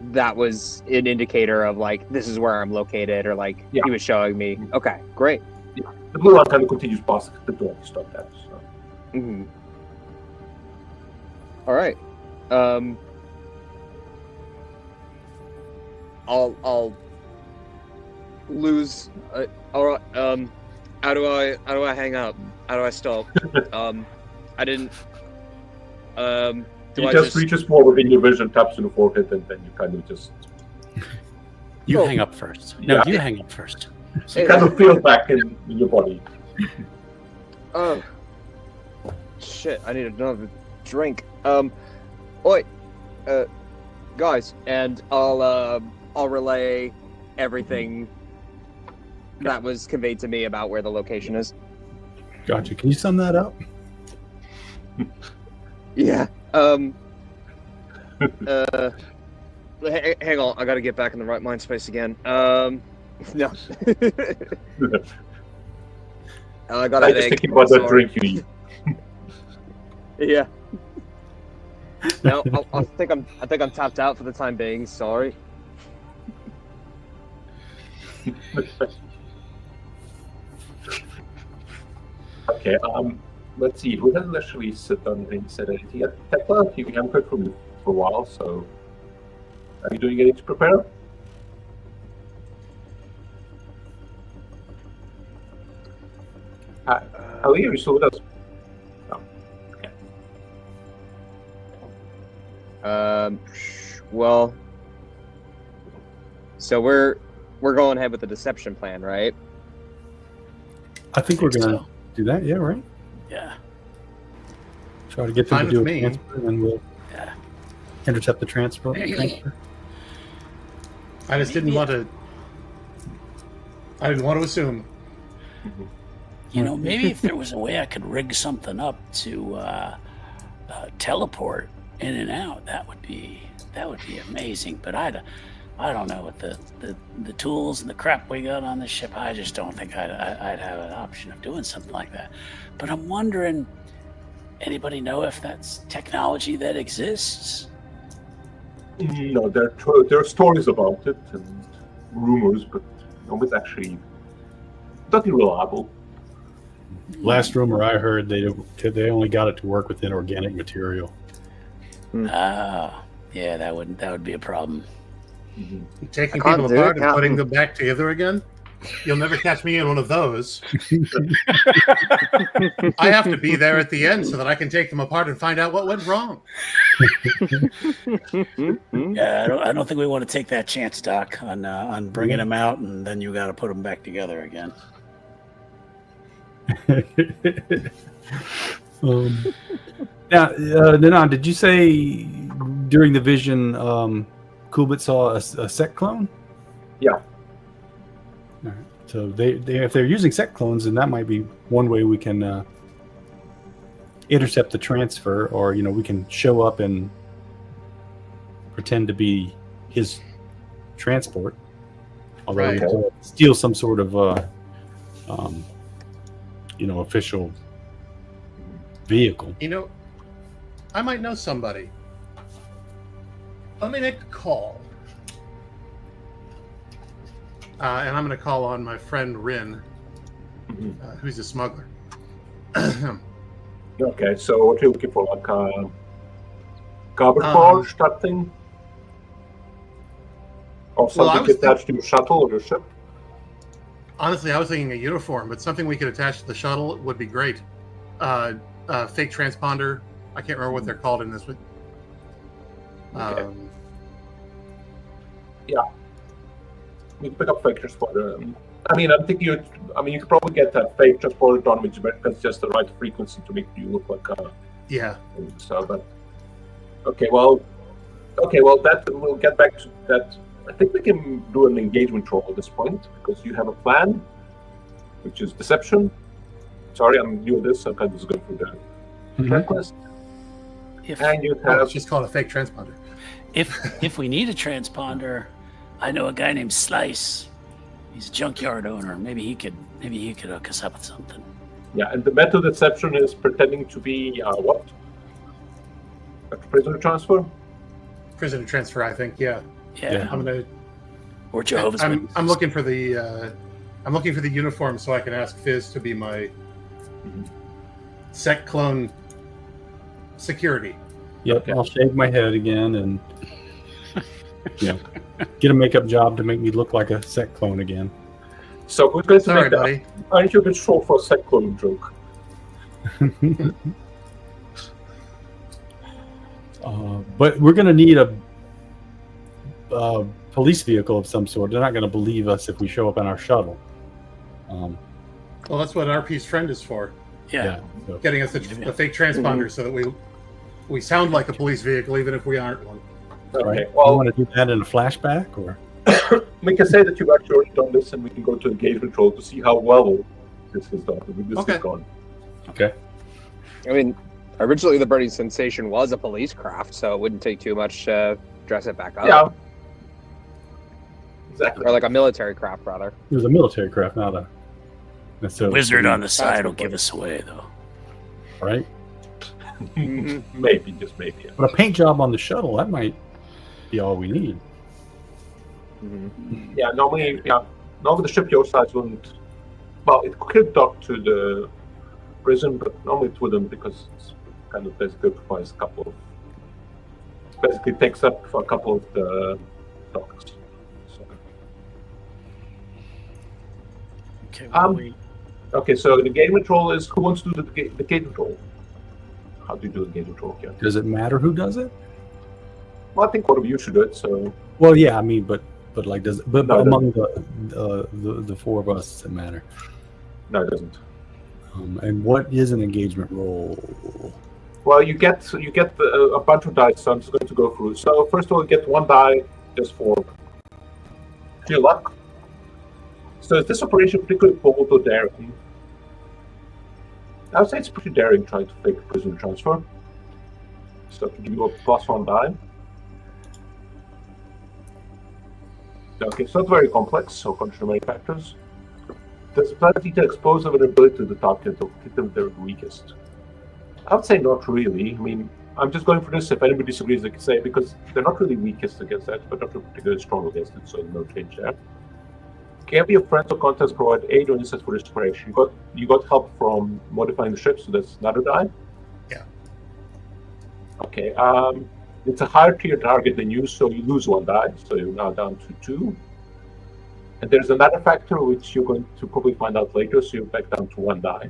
that was an indicator of like this is where I'm located, or like he was showing me. Okay, great. Yeah, the blue line kind of continues past the door you stopped at. So. Mm-hmm. All right. I'll lose. All right. How do I hang up? How do I stop? I didn't. He just reaches forward in your vision, taps on the forehead, and then you kind of just. You hang up first. No, you hang up first. So you kind of feel back in your body. Oh. Shit! I need another drink. Oi, guys, and I'll relay everything that was conveyed to me about where the location is. Gotcha. Can you sum that up? Yeah. Hang on, I gotta get back in the right mind space again. No. I got I just thinking about that drink you eat. Yeah. No, I think I'm tapped out for the time being. Sorry. Okay. Let's see. Who hasn't actually said anything yet? Tecla, we haven't heard from you for a while, so are you doing anything to prepare? Ellie, are you still with us? No. Okay. Well, so we're going ahead with the deception plan, right? I think we're gonna do that. Yeah, right. Yeah. Try to get them to do a me. transfer, and then we'll intercept the transfer. I just didn't want to. I didn't want to assume. You know, maybe if there was a way I could rig something up to teleport in and out, that would be amazing. But I don't know, with the tools and the crap we got on this ship, I just don't think I'd have an option of doing something like that. But I'm wondering, anybody know if that's technology that exists? No, there are stories about it and rumors, but nobody's actually nothing reliable. Last rumor I heard, they only got it to work with inorganic material. Ah, yeah, that would be a problem. Taking people apart and putting them back together again? You'll never catch me in one of those. I have to be there at the end so that I can take them apart and find out what went wrong. Yeah, I don't think we want to take that chance, Doc, on bringing them out, and then you got to put them back together again. Now, Nenad, did you say during the vision, Kulbit saw a sect clone? Yeah. All right. So they if they're using sect clones, then that might be one way we can intercept the transfer, or we can show up and pretend to be his transport, although Right. we have to steal some sort of official vehicle. I might know somebody. Let me make a call. And I'm going to call on my friend Rin, who's a smuggler. Okay, so what are you looking for? Like a camouflage type thing? Or something attached to your shuttle or your ship? Honestly, I was thinking a uniform, but something we could attach to the shuttle would be great. Fake transponder. I can't remember what they're called in this one. Okay. Yeah. We can pick up fake transponder. I'm thinking you could probably get a fake transponder done, which is just the right frequency to make you look like Yeah. So, but well, that we'll get back to that. I think we can do an engagement roll at this point because you have a plan, which is deception. Sorry, I'm new at this. I'm kind of just going through the checklist. And you have. It's just called a fake transponder. If we need a transponder, I know a guy named Slice. He's a junkyard owner. Maybe he could hook us up with something. Yeah, and the method of deception is pretending to be what? A prisoner transfer? Prisoner transfer, I think. Yeah. Yeah. I'm gonna. Or Jehovah's Witnesses. I'm looking for the. I'm looking for the uniform so I can ask Fizz to be my sect clone security. Yep, Okay. I'll shave my head again and get a makeup job to make me look like a sect clone again. So who's going to Sorry, make that? buddy. Aren't you a bit short for a sect clone joke? But we're going to need a police vehicle of some sort. They're not going to believe us if we show up on our shuttle. Well, that's what Arpi's friend is for. Yeah. So, Getting us the fake transponder so that we sound like a police vehicle even if we aren't one. Okay, right. You well, want to do that in a flashback, or? we can say that you've actually already done this, and we can go to engagement roll to see how well this is done. This is gone. Okay. I mean, originally the burning sensation was a police craft, so it wouldn't take too much to dress it back up. Yeah. Exactly. Or like a military craft, rather. It was a military craft, not a necessarily Wizard on the police, side will give us away, though. right? Maybe, just maybe. Yeah. But a paint job on the shuttle, that might be all we need. Yeah, normally the ship your size wouldn't. Well, it could dock to the prison, but normally it wouldn't because it's kind of basically occupies a couple of. Basically takes up for a couple of the docks. So. Okay. Okay, so the engagement roll is who wants to do the engagement roll? How do you do the engagement roll? Yeah. Does it matter who does it? Well, I think one of you should do it. So. Well, yeah, I mean, but like, does but No, it among the four of us, does it matter? No, it doesn't. And what is an engagement roll? Well, you get a bunch of dice, so I'm just going to go through. So first of all, you get one die just for your luck. So is this operation particularly bold or daring? I would say it's pretty daring trying to fake a prisoner transfer. So I can give you a +1 die. Okay, it's not very complex, so consider many factors. Does the plan detail expose the vulnerability to the target or hit them their weakest? I would say not really. I mean, I'm just going for this. If anybody disagrees, they can say, because they're not really weakest against that, but not particularly strong against it, so no change there. Can your friends or contacts provide aid or insights for this operation? You got help from modifying the ship, so that's another die. Yeah. Okay. It's a higher tier target than you, so you lose 1 die, so you're now down to 2. And there's another factor which you're going to probably find out later, so you're back down to 1 die.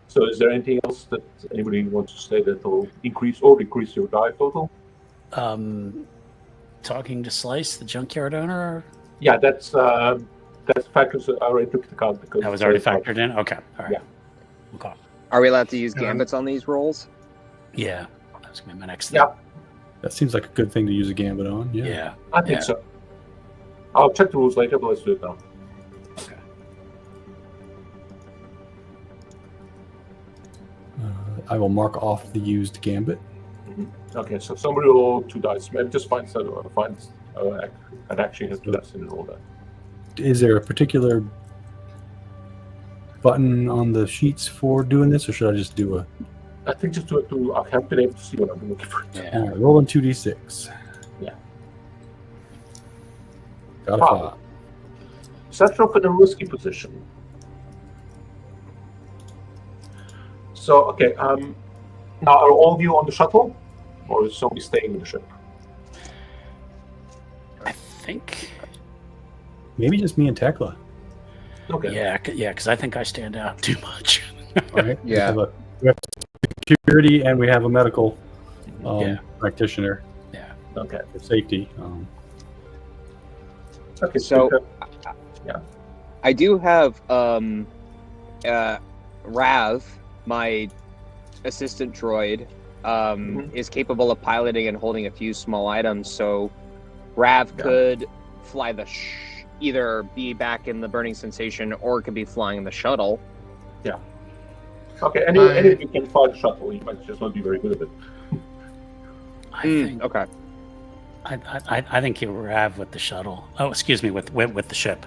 So is there anything else that anybody wants to say that will increase or decrease your die total? Talking to Slice, the junkyard owner? Yeah, that's factors that I already took into account because That was already factored in? Okay. All right. Yeah. Okay. Are we allowed to use gambits on these rolls? Yeah, that's gonna be my next thing. Yeah, That seems like a good thing to use a gambit on. Yeah. Yeah. I think so. I'll check the rules later, but let's do it now. I will mark off the used gambit. Okay, so somebody will roll 2 dice. Maybe just finds an action has 2 dice in all that. Is there a particular button on the sheets for doing this, or should I just do a? I think just do it to. I haven't been able to see what I'm looking for. Yeah. All right, rolling 2d6. Yeah. Got a 5. Set you up in a risky position. So okay, now are all of you on the shuttle, or is somebody staying in the ship? I think. Maybe just me and Tecla. Okay. Yeah, because I think I stand out too much. All right. Yeah. We have security and we have a medical practitioner Okay. for safety. Okay. So, yeah. I do have Rav, my assistant droid, is capable of piloting and holding a few small items. So Rav could fly either be back in the burning sensation or could be flying the shuttle. Yeah. Okay. Any of you can fly the shuttle. You might just not be very good at it. I think. Okay. I think you Rav with the shuttle. Oh, excuse me, with the ship.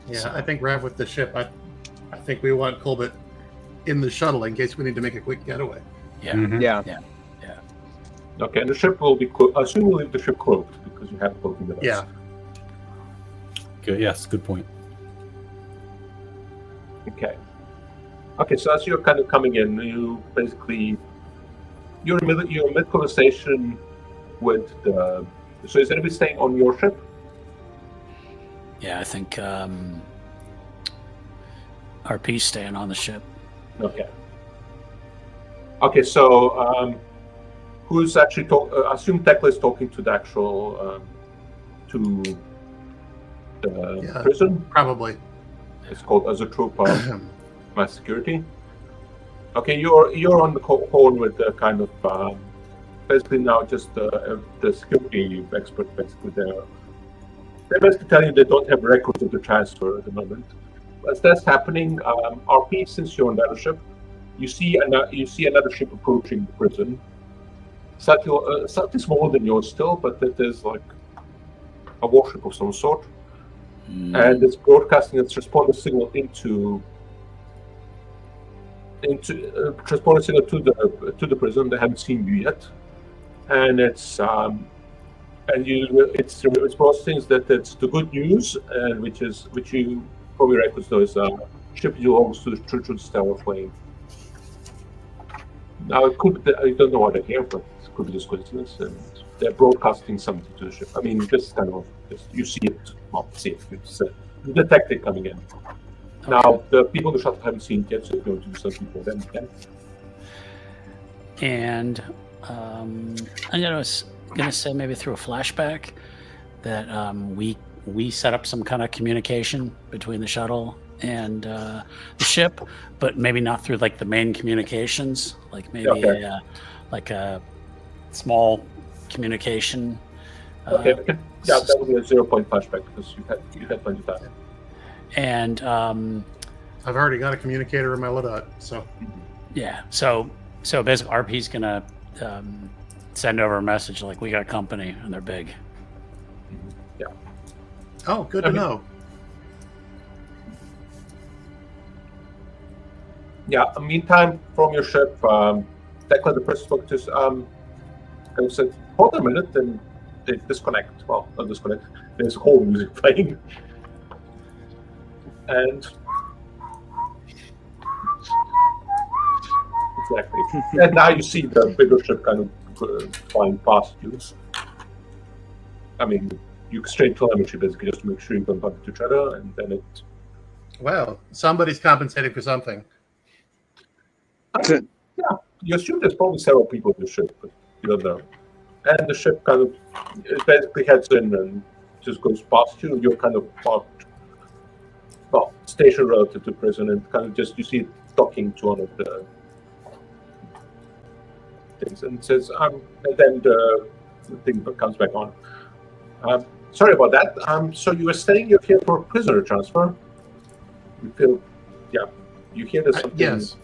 Yeah, I think Rav with the ship. I think we want Kulbit in the shuttle in case we need to make a quick getaway. Yeah. Mhm. Yeah. Okay, and the ship will be. I assume we'll leave the ship cloaked because you have cloaking with us. Yeah. Good. Yes. Good point. Okay. Okay, so as you're kind of coming in, you basically you're in mid conversation with the. So is anybody staying on your ship? Yeah, I think Arpi's staying on the ship. Okay. Okay, so who's actually talking? I assume Tecla is talking to the actual to the prison. Probably. It's called as a troop of mass security. Okay, you're on the call with the kind of basically now just the security expert. Basically, they're basically telling you they don't have records of the transfer at the moment. As that's happening, RP, since you're on that ship, you see another ship approaching the prison. Slightly smaller than yours still, but it is like a warship of some sort, and it's broadcasting its responder signal into transponder signal to the prison. They haven't seen you yet, and it's processing that it's the good news, and which you probably recognize ship belongs to the Church of the Stellar Flame. Now it could be, I don't know what they came from. It could be just coincidence, and they're broadcasting something to the ship. I mean, just kind of you see it, you detect it coming in. Okay. Now the people in the shuttle haven't seen it yet, so if you want to do something for them, you can. And I'm gonna say maybe through a flashback that we set up some kind of communication between the shuttle and the ship, but maybe not through like the main communications, like maybe like a small communication. Okay. Yeah, that would be a 0-point flashback because you had plenty of time. And I've already got a communicator in my LODOT, so yeah. So basically, RP's gonna send over a message like we got company and they're big. Yeah. Oh, good to know. Yeah. Meantime, from your ship, Tecla, the person spoke to us, kind of said, "Hold a minute," and they disconnect. Well, not disconnect. There's whole music playing, and exactly. And now you see the bigger ship kind of flying past you. I mean, you exchange telemetry basically just to make sure you don't bump into each other, and then it. Well, somebody's compensating for something. Yeah, you assume there's probably several people in the ship, but you don't know. And the ship kind of it basically heads in and just goes past you. You're kind of parked, well, stationed relative to prison, and kind of just you see it docking to one of things and says, and then the thing comes back on. Sorry about that. So you were saying you're here for prisoner transfer? You feel, yeah, you hear there's something. Yes.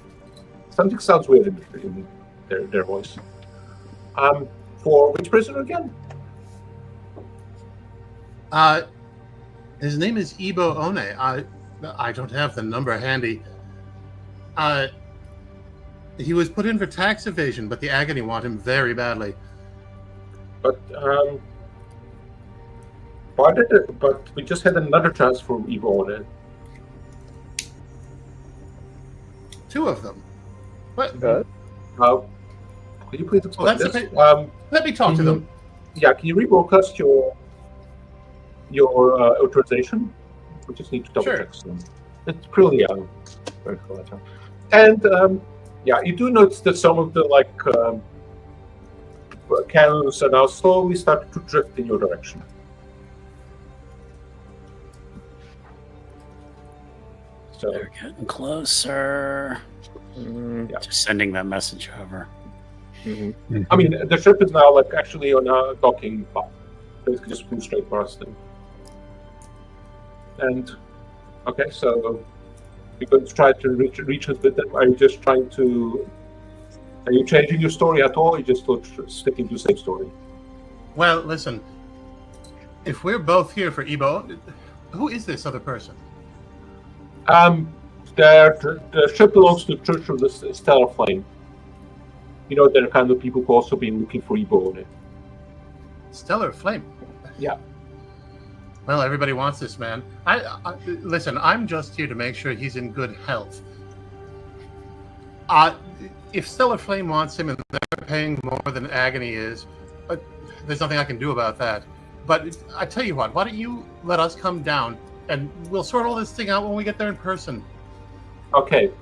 Something sounds weird in their voice. For which prisoner again? His name is Ibo One. I don't have the number handy. He was put in for tax evasion, but the Agony want him very badly. But but we just had another transfer from Ibo One. 2 of them. What? Good. Could you please explain that's this? Let me talk to them. Yeah, can you rebroadcast your authorization? We just need to double check some. It's pretty very cool. And yeah, you do notice that some of the cannons are now slowly starting to drift in your direction. So They're getting closer. yeah. Just sending that message over. I mean, the ship is now actually on a docking path. Basically, just flew straight past them. And okay, so you're going to try to reach us with them. Are you just trying to? Are you changing your story at all? Or you just sticking to the same story? Well, listen. If we're both here for Ibo, who is this other person? The ship belongs to the Church of the Stellar Flame. You know, there are kind of people who've also been looking for Ibo on it. Stellar Flame. Yeah. Well, everybody wants this man. Listen. I'm just here to make sure he's in good health. If Stellar Flame wants him and they're paying more than Agony is, there's nothing I can do about that. But I tell you what, why don't you let us come down and we'll sort all this thing out when we get there in person. Okay,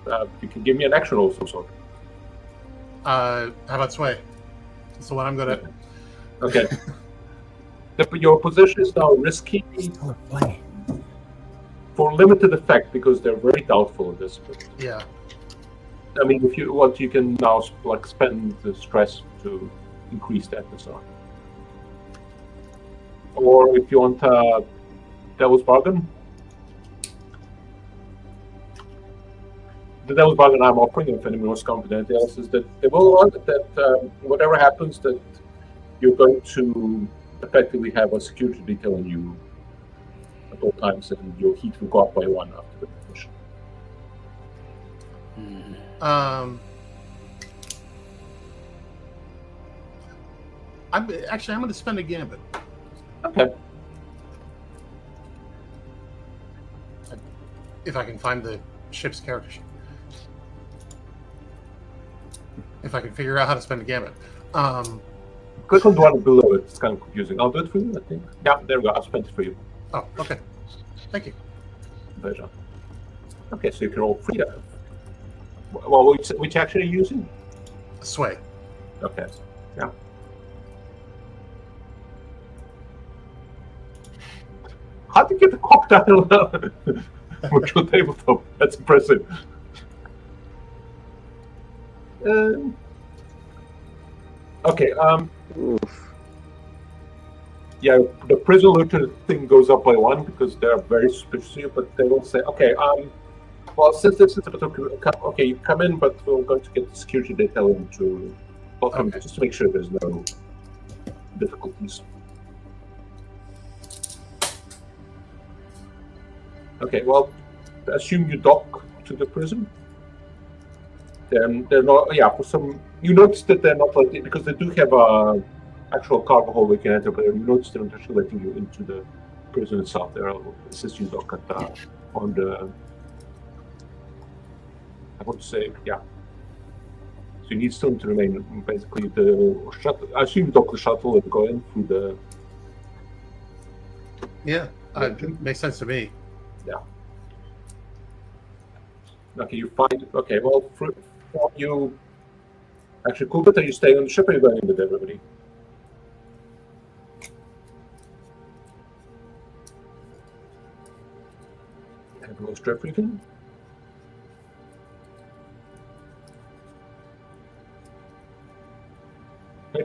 you can give me an action roll of some sort. How about Sway? That's the one I'm good at. Okay. Your position is now risky for limited effect because they're very doubtful of this. But, Yeah. I mean, if you want, you can now spend the stress to increase that and so on. Or if you want Devil's Bargain. The Devil's Bargain I'm offering, if anyone wants to come to anything else, is that they will want that whatever happens, that you're going to effectively have a security detail on you at all times, and your heat will go up by 1 after the mission. I'm going to spend a gambit. Okay. If I can find the ship's character sheet. If I can figure out how to spend a gambit. Click on the one below it. It's kind of confusing. I'll do it for you, I think. Yeah, there we go. I'll spend it for you. Oh, okay. Thank you. Pleasure. Okay, so you can roll 3. Well, which action are you using? Sway. Okay. Yeah. How did you get the cock down with your tabletop? That's impressive. Okay. Yeah, the prison looter thing goes up by 1 because they're very suspicious, but they will say, okay, well, since this is a bit of, okay, you come in, but we're going to get the security detail into welcome, just to make sure there's no difficulties. Okay, well, assume you dock to the prison. Then they're not, yeah, for some, you notice that they're not letting, because they do have a actual cargo hold they can enter, but you notice they're not actually letting you into the prison itself. They'll assist you dock at, on the, I want to say, yeah. So you need still to remain, basically, the shuttle, I assume you dock the shuttle and go in through the... Yeah, it makes sense to me. Yeah. Okay, you find, okay, well, for you, actually, Kulbit, are you staying on the ship or are you going in with everybody? Everyone's strip briefing?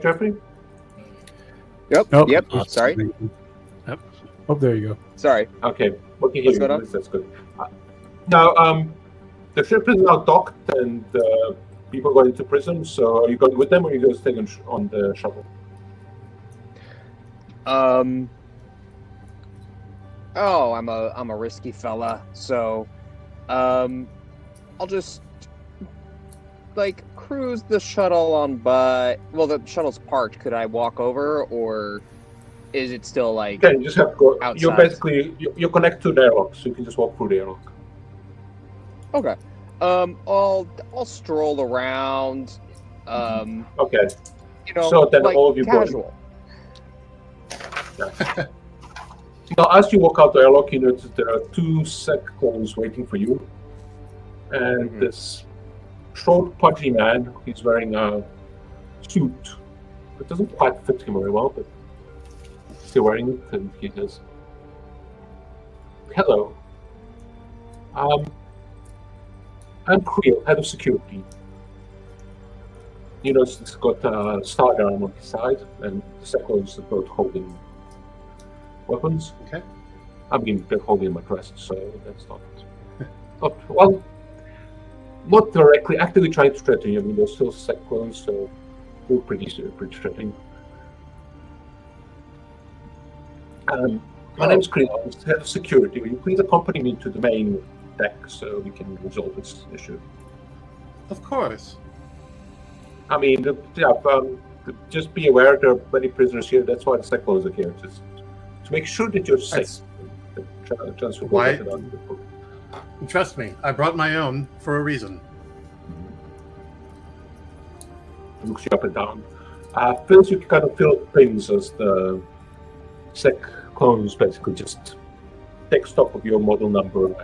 Hey, Jeffrey? Yep. Oh, Yep. oops. Sorry. Oh, there you go. Sorry. Okay. Okay, What's going on? that's good. Now, the ship is now docked and people are going to prison, so are you going with them or are you going to stay on the shuttle? Oh, I'm a risky fella, so I'll just like cruise the shuttle on by. Well, the shuttle's parked. Could I walk over, or is it still like? Okay, you just have to go. Outside. You're basically you're connected to the airlock, so you can just walk through the airlock. Okay. I'll stroll around. Okay. You know, So then like all of you go. casual. Now, as you walk out the airlock, you notice there are 2 sec clones waiting for you, and this short, pudgy man. He's wearing a suit. It doesn't quite fit him very well, but he's still wearing it, and he says, "Hello. I'm Creel, head of security." You notice he's got a sidearm on his side, and the second is both holding weapons. Okay. I mean, they're holding my dress, so that's well, not directly, actively trying to threaten you. I mean, they're still sec clones, so they're pretty threatening. My name's Creel, I'm head of security. Will you please accompany me to the main deck so we can resolve this issue? Of course. I mean, just be aware there are many prisoners here. That's why the sec clones are here. Just to make sure that you're safe. Why? Trust me, I brought my own for a reason. Looks you up and down. Fizz, you can kind of feel things as the sec clones basically just take stock of your model number and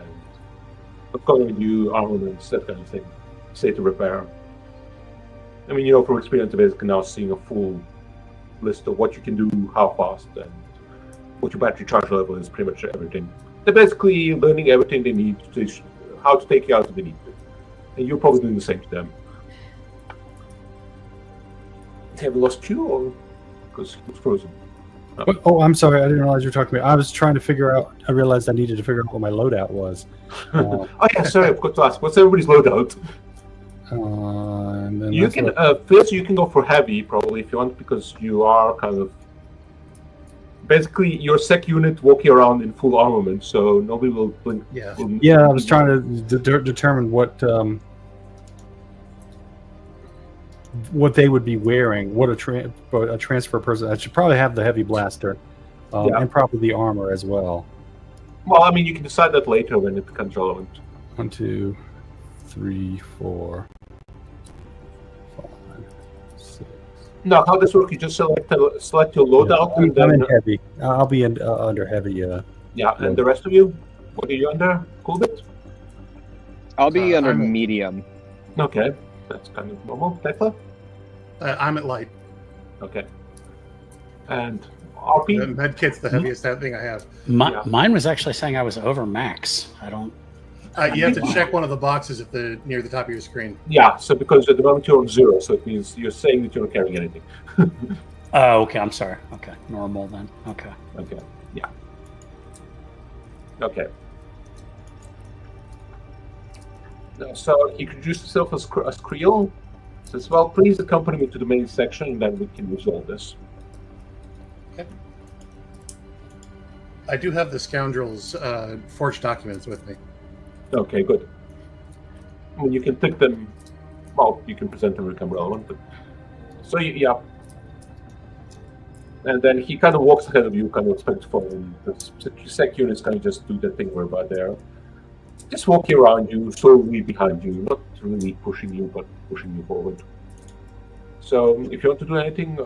according to you armaments, that kind of thing. State of repair. I mean, you know from experience, they're basically now seeing a full list of what you can do, how fast, and what your battery charge level is, pretty much everything. They're basically learning everything they need to, how to take you out if they need to. And you're probably doing the same to them. Have you lost you, or because it's frozen? Oh, I'm sorry. I didn't realize you were talking to me. I was trying to figure out. I realized I needed to figure out what my loadout was. Oh yeah, sorry, I forgot to ask. What's everybody's loadout? And then You can first you can go for heavy probably if you want, because you are kind of basically your sec unit walking around in full armament, so nobody will blink. Yeah. Yeah, I was trying to determine what they would be wearing. What a transfer person. I should probably have the heavy blaster, and probably the armor as well. Well, I mean, you can decide that later when it becomes relevant. 1, 2, 3, 4, 5, 6. No, how this works? You just select your loadout, I'm and then in heavy. I'll be under heavy. yeah, and the rest of you, what are you under? Kulbit? I'll be under I'm medium. Okay, that's kind of normal. Tecla? I'm at light. Okay. And Arpi? The med kit's the heaviest thing I have. Mine was actually saying I was over max. I don't. You have to check one of the boxes at near the top of your screen. Yeah, so because at the moment you're on 0, so it means you're saying that you're not carrying anything. Oh, okay. I'm sorry. Okay, normal then. Okay. Okay, yeah. Okay. So he introduced himself as Creel. Says, well, please accompany me to the main section, and then we can resolve this. Okay. I do have the scoundrel's forged documents with me. Okay, good. I mean, you can pick them. Well, you can present them when they become relevant. But so yeah. And then he kind of walks ahead of you, kind of respectful. And the sec units kind of just do that thing where about there, just walking around you, slowly behind you, not really pushing you, but pushing you forward. So if you want to do anything,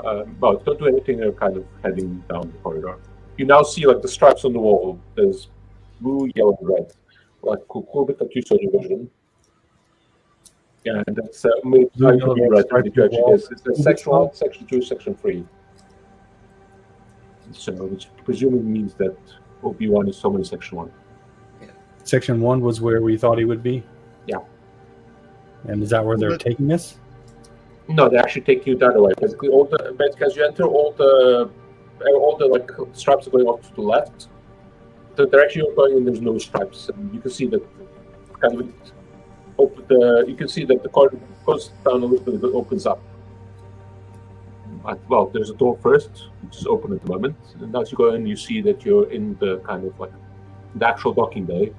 well, don't do anything. They're kind of heading down the corridor. You now see like the stripes on the wall. There's blue, yellow, and red. Like Kulbit that you saw in your vision. Yeah, and that's red. It's section 1, section 2, section 3. So, which presumably means that OP1 is somewhere in section 1. Section 1 was where we thought he would be? Yeah. And is that where they're taking us? No, they actually take you the other way. Basically, as you enter, all the like stripes are going off to the left. The direction you're going in, there's no stripes, and you can see that kind of you can see that the corridor goes down a little bit, but opens up. Well, there's a door first, which is open at the moment, and as you go in, you see that you're in the kind of like the actual docking bay,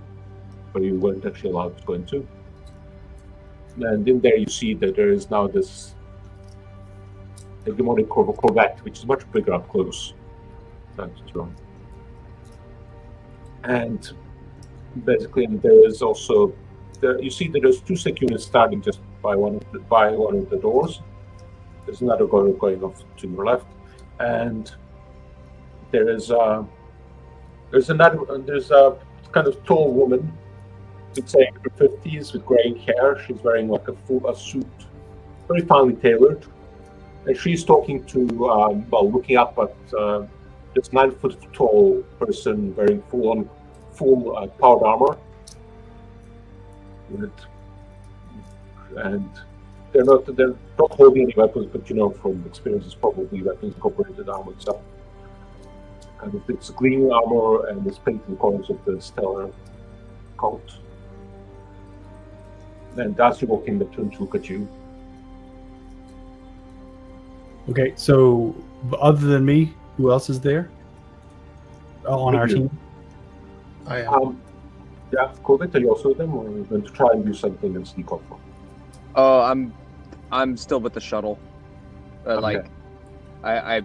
where you weren't actually allowed to go into. And in there, you see that there is now this hegemonic Corvette, which is much bigger up close. And basically, there is also you see that there's two sec units starting just by one of the doors. There's another going off to your left, and there's a kind of tall woman, we'd say in her 50s, with graying hair. She's wearing like a suit, very finely tailored, and she's talking to looking up at this 9-foot tall person wearing full powered armor, and they're not holding any weapons, but from experience, it's probably weapons incorporated armor stuff. And it's gleaming armor and it's painted in the corners of the stellar coat. And as you walk in, they turn to look at you. Okay, so other than me, who else is there on our team? I am. Yeah, Kulbit, are you also with them, or are you going to try and do something and sneak off? Oh, I'm still with the shuttle. Okay. Like, I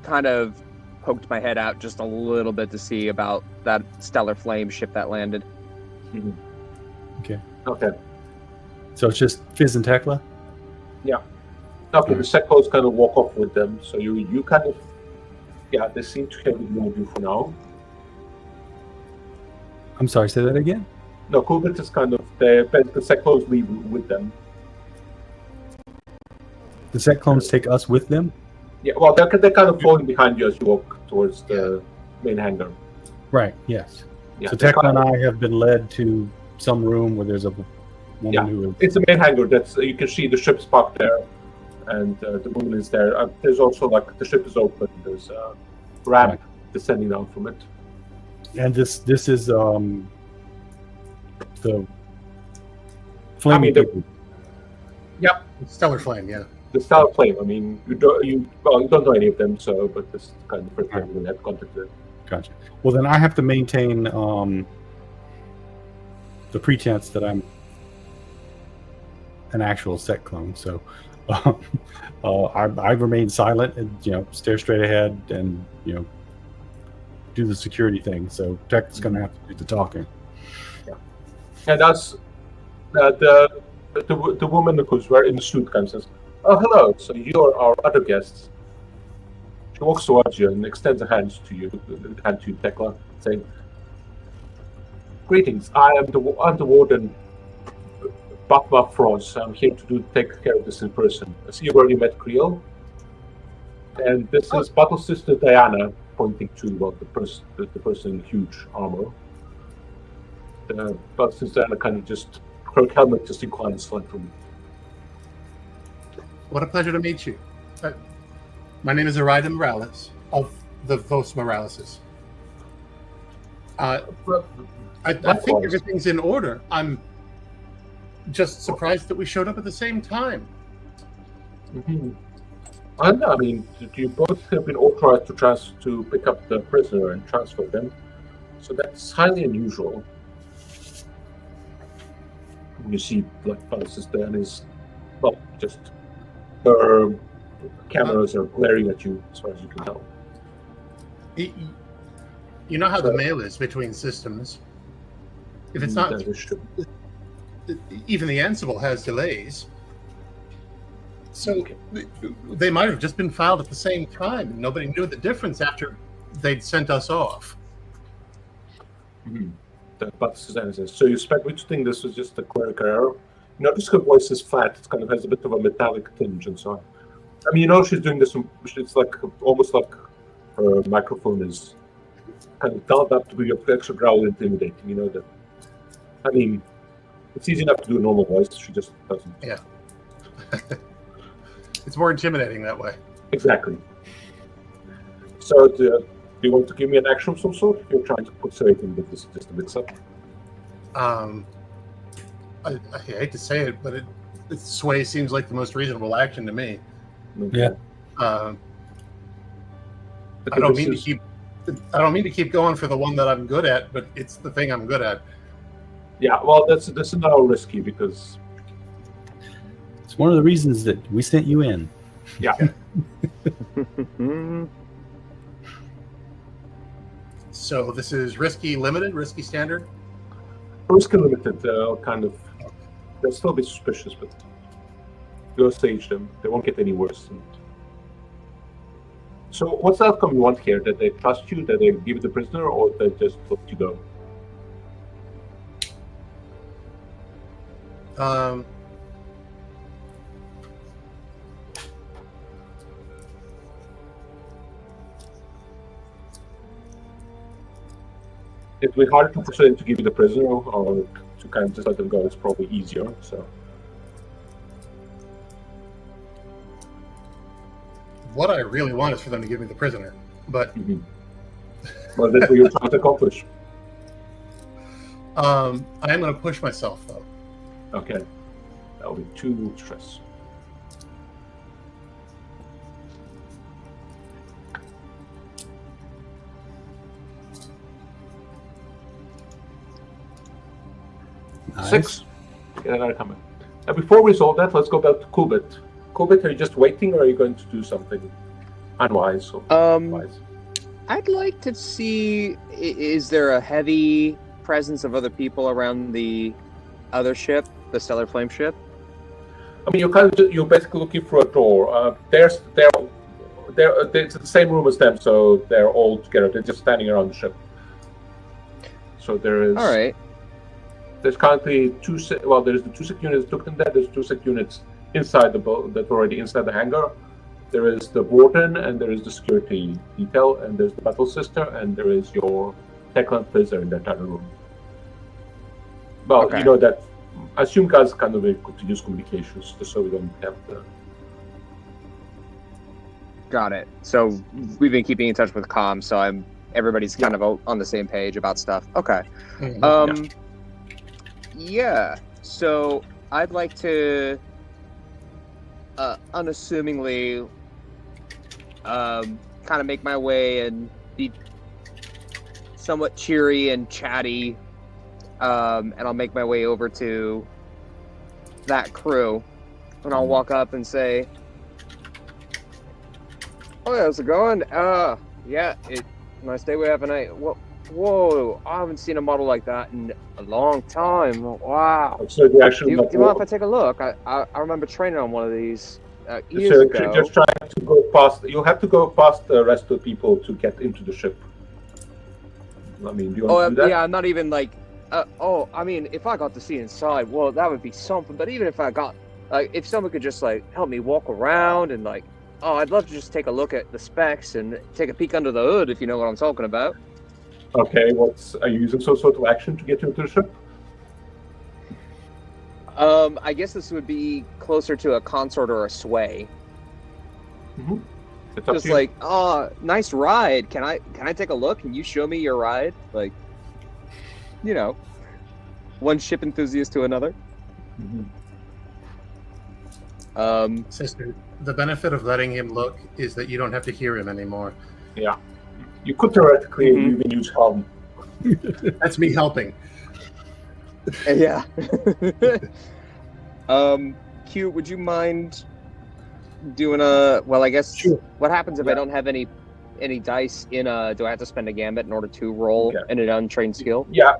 kind of poked my head out just a little bit to see about that stellar flame ship that landed. Mm-hmm. Okay. So it's just Fizz and Tecla? Yeah. Okay, the Secos kind of walk off with them, so you kind of, they seem to have ignored you for now. I'm sorry, say that again? No, Kulbit is kind of, the Secos leave with them. The Sec clones take us with them? Yeah, well, they're kind of following behind you as you walk towards the main hangar. Right, yes. Yeah, so Tecla and I have been led to some room where there's a woman who is... It's the main hangar. You can see the ship's parked there, and the woman is there. There's also, the ship is open. There's a ramp descending down from it. And this is the flaming people. Yep. Stellar Flame, yeah. The Stellar Flame. I mean, you don't know any of them, but this is kind of the first time we have contact with. Gotcha. Well, then I have to maintain the pretense that I'm an actual Sec clone. So I remain silent and stare straight ahead and do the security thing. So Tech's going to have to do the talking. Yeah. And that's the woman who's wearing the suit kind of says, "Oh, hello. So you're our other guests." She walks towards you and extends a hand to you, Tecla, saying, "Greetings. I'm the warden, Bakma Froz. I'm here to take care of this in person. I see you've already met Creel. And this is Battle Sister Diana," pointing to the person in huge armor. The Battle Sister Diana kind of just, her helmet just inclines slightly. What a pleasure to meet you. My name is Arida Morales of the Vos Moraleses. I think everything's in order. I'm just surprised that we showed up at the same time. Mm-hmm. I know. I mean, you both have been authorized to pick up the prisoner and transfer them, so that's highly unusual. You see, Battle Sister Diana's, just her cameras are glaring at you as far as you can tell. You know how the mail is between systems. If it's not, even the Ansible has delays. So they might have just been filed at the same time. Nobody knew the difference after they'd sent us off. Mm-hmm. But Susanna says, "So you think this was just a clerical error?" Notice her voice is flat. It kind of has a bit of a metallic tinge and so on. I mean, she's doing this. It's almost like her microphone is kind of dialed up to be extra growl intimidating. That. I mean, it's easy enough to do a normal voice. She just doesn't. Yeah. It's more intimidating that way. Exactly. So, do you want to give me an action of some sort? You're trying to put something with this just a mix-up. I hate to say it, but sway seems like the most reasonable action to me. Okay. Yeah. I don't mean to keep going for the one that I'm good at, but it's the thing I'm good at. Yeah, well, this is now risky because It's one of the reasons that we sent you in. yeah. So this is risky limited, risky standard. Risk limited, kind of. They'll still be suspicious, but go stage them. They won't get any worse. So, what's the outcome you want here? That they trust you, that they give you the prisoner, or they just let you go? It would be hard to persuade to give you the prisoner, or to kind of just let them go. It's probably easier. So, What I really want is for them to give me the prisoner, but well, that's what you're trying to accomplish. I am going to push myself though. Okay, that will be 2 stress. Nice. 6. Get another comment. Now, before we solve that, let's go back to Kulbit. Kulbit, are you just waiting, or are you going to do something unwise or wise? I'd like to see, is there a heavy presence of other people around the other ship, the Stellar Flame ship? I mean, you're basically looking for a door. It's the same room as them, so they're all together. They're just standing around the ship. So there is. All right. There's currently there's the 2 sec units took them there. There's 2 sec units inside the boat that are already inside the hangar. There is the warden, and there is the security detail, and there's the battle sister, and there is your Tecla and Fizz in that other room. Well, Okay. you know that. I assume guys kind of could use communications just so we don't have the. Got it. So we've been keeping in touch with comms, so everybody's kind of on the same page about stuff. Okay. Yeah. So I'd like to unassumingly kind of make my way and be somewhat cheery and chatty, and I'll make my way over to that crew, and I'll walk up and say, "Oh, how's it going? Yeah, nice day we have tonight. Whoa, I haven't seen a model like that in a long time. Wow. So you actually Do you mind if I take a look? I remember training on one of these years so ago. just trying to go past. You'll have to go past the rest of the people to get into the ship. I mean, do you want to do that? Yeah, I'm not even like. I mean, if I got to see inside, well, that would be something. But even if I got, if someone could just help me walk around and I'd love to just take a look at the specs and take a peek under the hood, if you know what I'm talking about. Okay, are you using some sort of action to get you into the ship? I guess this would be closer to a consort or a sway. Mm-hmm. It's up Just to you. Nice ride. Can I take a look? Can you show me your ride? One ship enthusiast to another. Mm-hmm. Sister, the benefit of letting him look is that you don't have to hear him anymore. Yeah. You could theoretically even use helm. That's me helping. Yeah. Q, would you mind doing I guess Sure. What happens if I don't have any dice in do I have to spend a gambit in order to roll in an untrained skill? Yeah.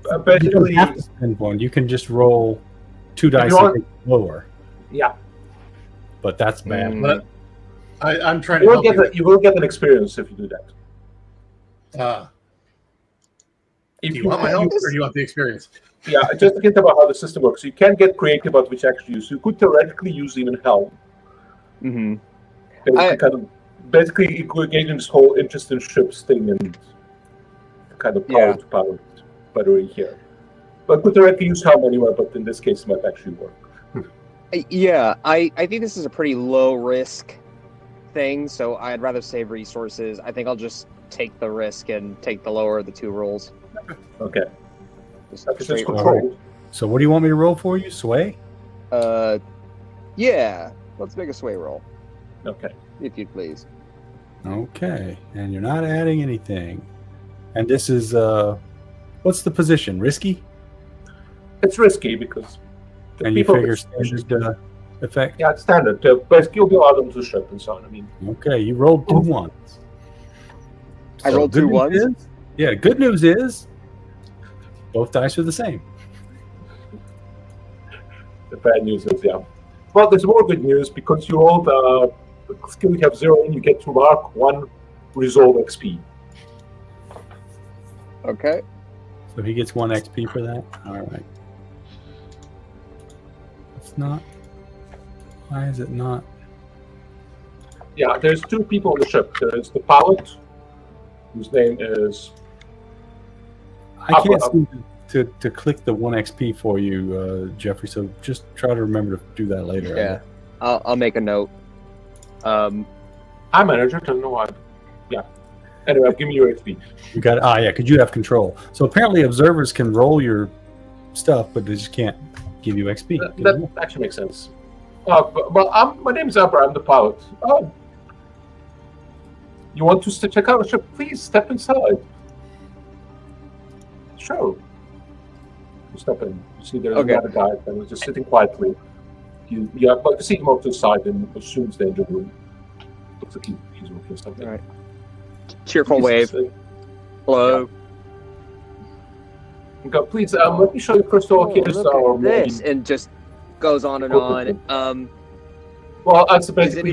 You don't Basically, have to spend one. You can just roll 2 dice you want- and take lower. yeah. But that's bad. But I'm trying You to will help get you will get an experience if you do that. If Do you want my help, or do you want the experience? Yeah, just to get about how the system works. You can get creative about which action you use. You could theoretically use even helm. Mm-hmm. Basically engage in this whole interest in ships thing and kind of power to power battery here. But could theoretically use helm anywhere, but in this case it might actually work. Yeah, I think this is a pretty low risk thing, so I'd rather save resources. I think I'll just take the risk and take the lower of the 2 rolls. Okay. Just That's straight control. So what do you want me to roll for you? Sway? Yeah, let's make a sway roll, Okay. if you'd please. Okay. And you're not adding anything. And this is, what's the position? Risky? It's risky because the And you people figure that- standard effect? Yeah, it's standard. Basically, you'll be allowed them to ship and so on. I mean, Okay, you rolled 2 ones. I rolled good 2 news ones? is- yeah, good news is both dice are the same. the bad news is, yeah. Well, there's more good news because you rolled the skill you have 0 and you get to mark 1 resolve XP. Okay. So he gets 1 XP for that? Alright. It's not. Why is it not? Yeah, there's 2 people on the ship. There's the pilot, whose name is... I can't seem to click the 1 XP for you, Jeffrey, so just try to remember to do that later. Yeah, I'll make a note. I'm manager, don't know why. Yeah. Anyway, give me your XP. You got yeah, because you have control. So apparently observers can roll your stuff, but they just can't give you XP. That actually makes sense. Well, my name is Abra. I'm the pilot. Oh, you want to check out the ship? Please step inside. Sure. You step in. You see there's another guy that was just sitting quietly. You see him off to the side and assumes the engine room. Looks like he's working something. All right. Cheerful wave. Hello. Okay, please, let me show you first of all. Here's our this, and just goes on and on. Well, that's basically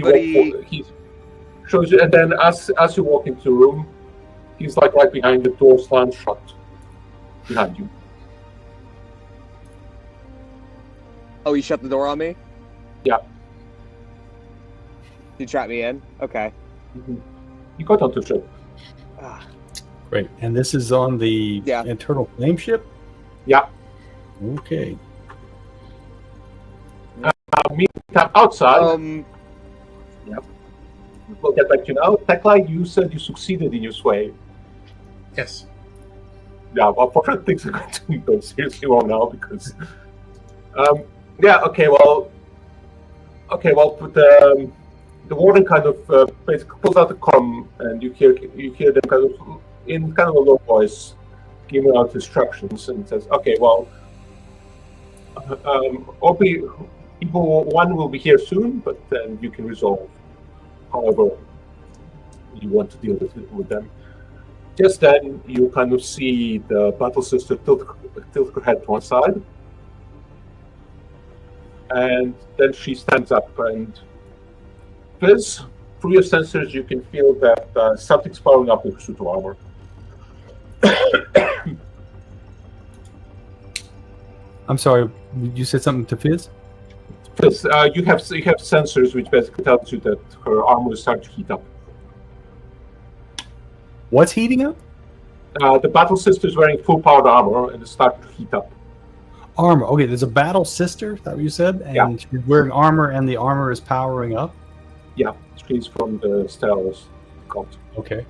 he shows you, and then as you walk into the room, he's like right behind the door, slammed shut behind you. Oh, you shut the door on me? Yeah. You trap me in? Okay. Mm-hmm. You got onto the ship. Great. And this is on the internal flame ship? Yeah. Okay. Meantime, outside. Yep. We'll get back to you now. Tecla, you said you succeeded in your sway. Yes. Yeah, well, unfortunately, things are going to go seriously wrong now because. Well, the warden kind of basically pulls out the comm, and you hear them kind of in kind of a low voice giving out instructions, and says, "Okay, well, Ibo One will be here soon, but then you can resolve however you want to deal with them." Just then, you kind of see the battle sister tilt her head to one side, and then she stands up and. Fizz, through your sensors, you can feel that something's powering up in her suit of armor. I'm sorry, you said something to Fizz? Fizz, you have sensors which basically tells you that her armor is starting to heat up. What's heating up? The battle sister is wearing full powered armor and it's starting to heat up. Armor. Okay, there's a battle sister. Is that what you said? And she's wearing armor, and the armor is powering up. Yeah, she's from the Stellaris cult. Okay.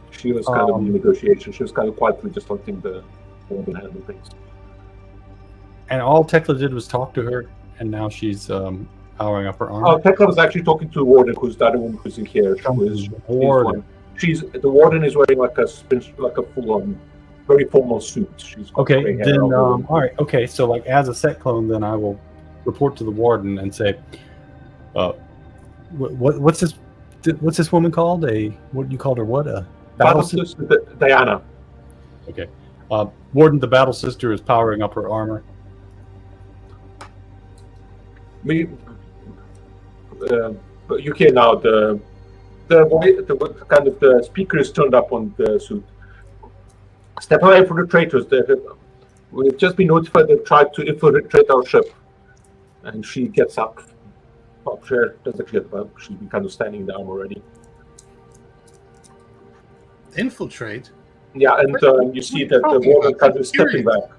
She was kind of in negotiation. She was kind of quietly just letting the woman handle things. And all Tecla did was talk to her, and now she's powering up her armor. Tecla was actually talking to the warden, who's the other woman who's in here. The warden is wearing like a full-on, very formal suit. She's okay. Then all right. Okay. So like as a set clone, then I will report to the warden and say, What's this woman called? What you called her? What a battle sister? Diana. Okay. Warden, the battle sister is powering up her armor. You hear now the kind of the speaker is turned up on the suit. Step away from the traitors. We've just been notified they've tried to infiltrate our ship, and she gets up. Well, sure, doesn't get up. She's been kind of standing down already. Infiltrate? Yeah, and you see that the woman kind of stepping back.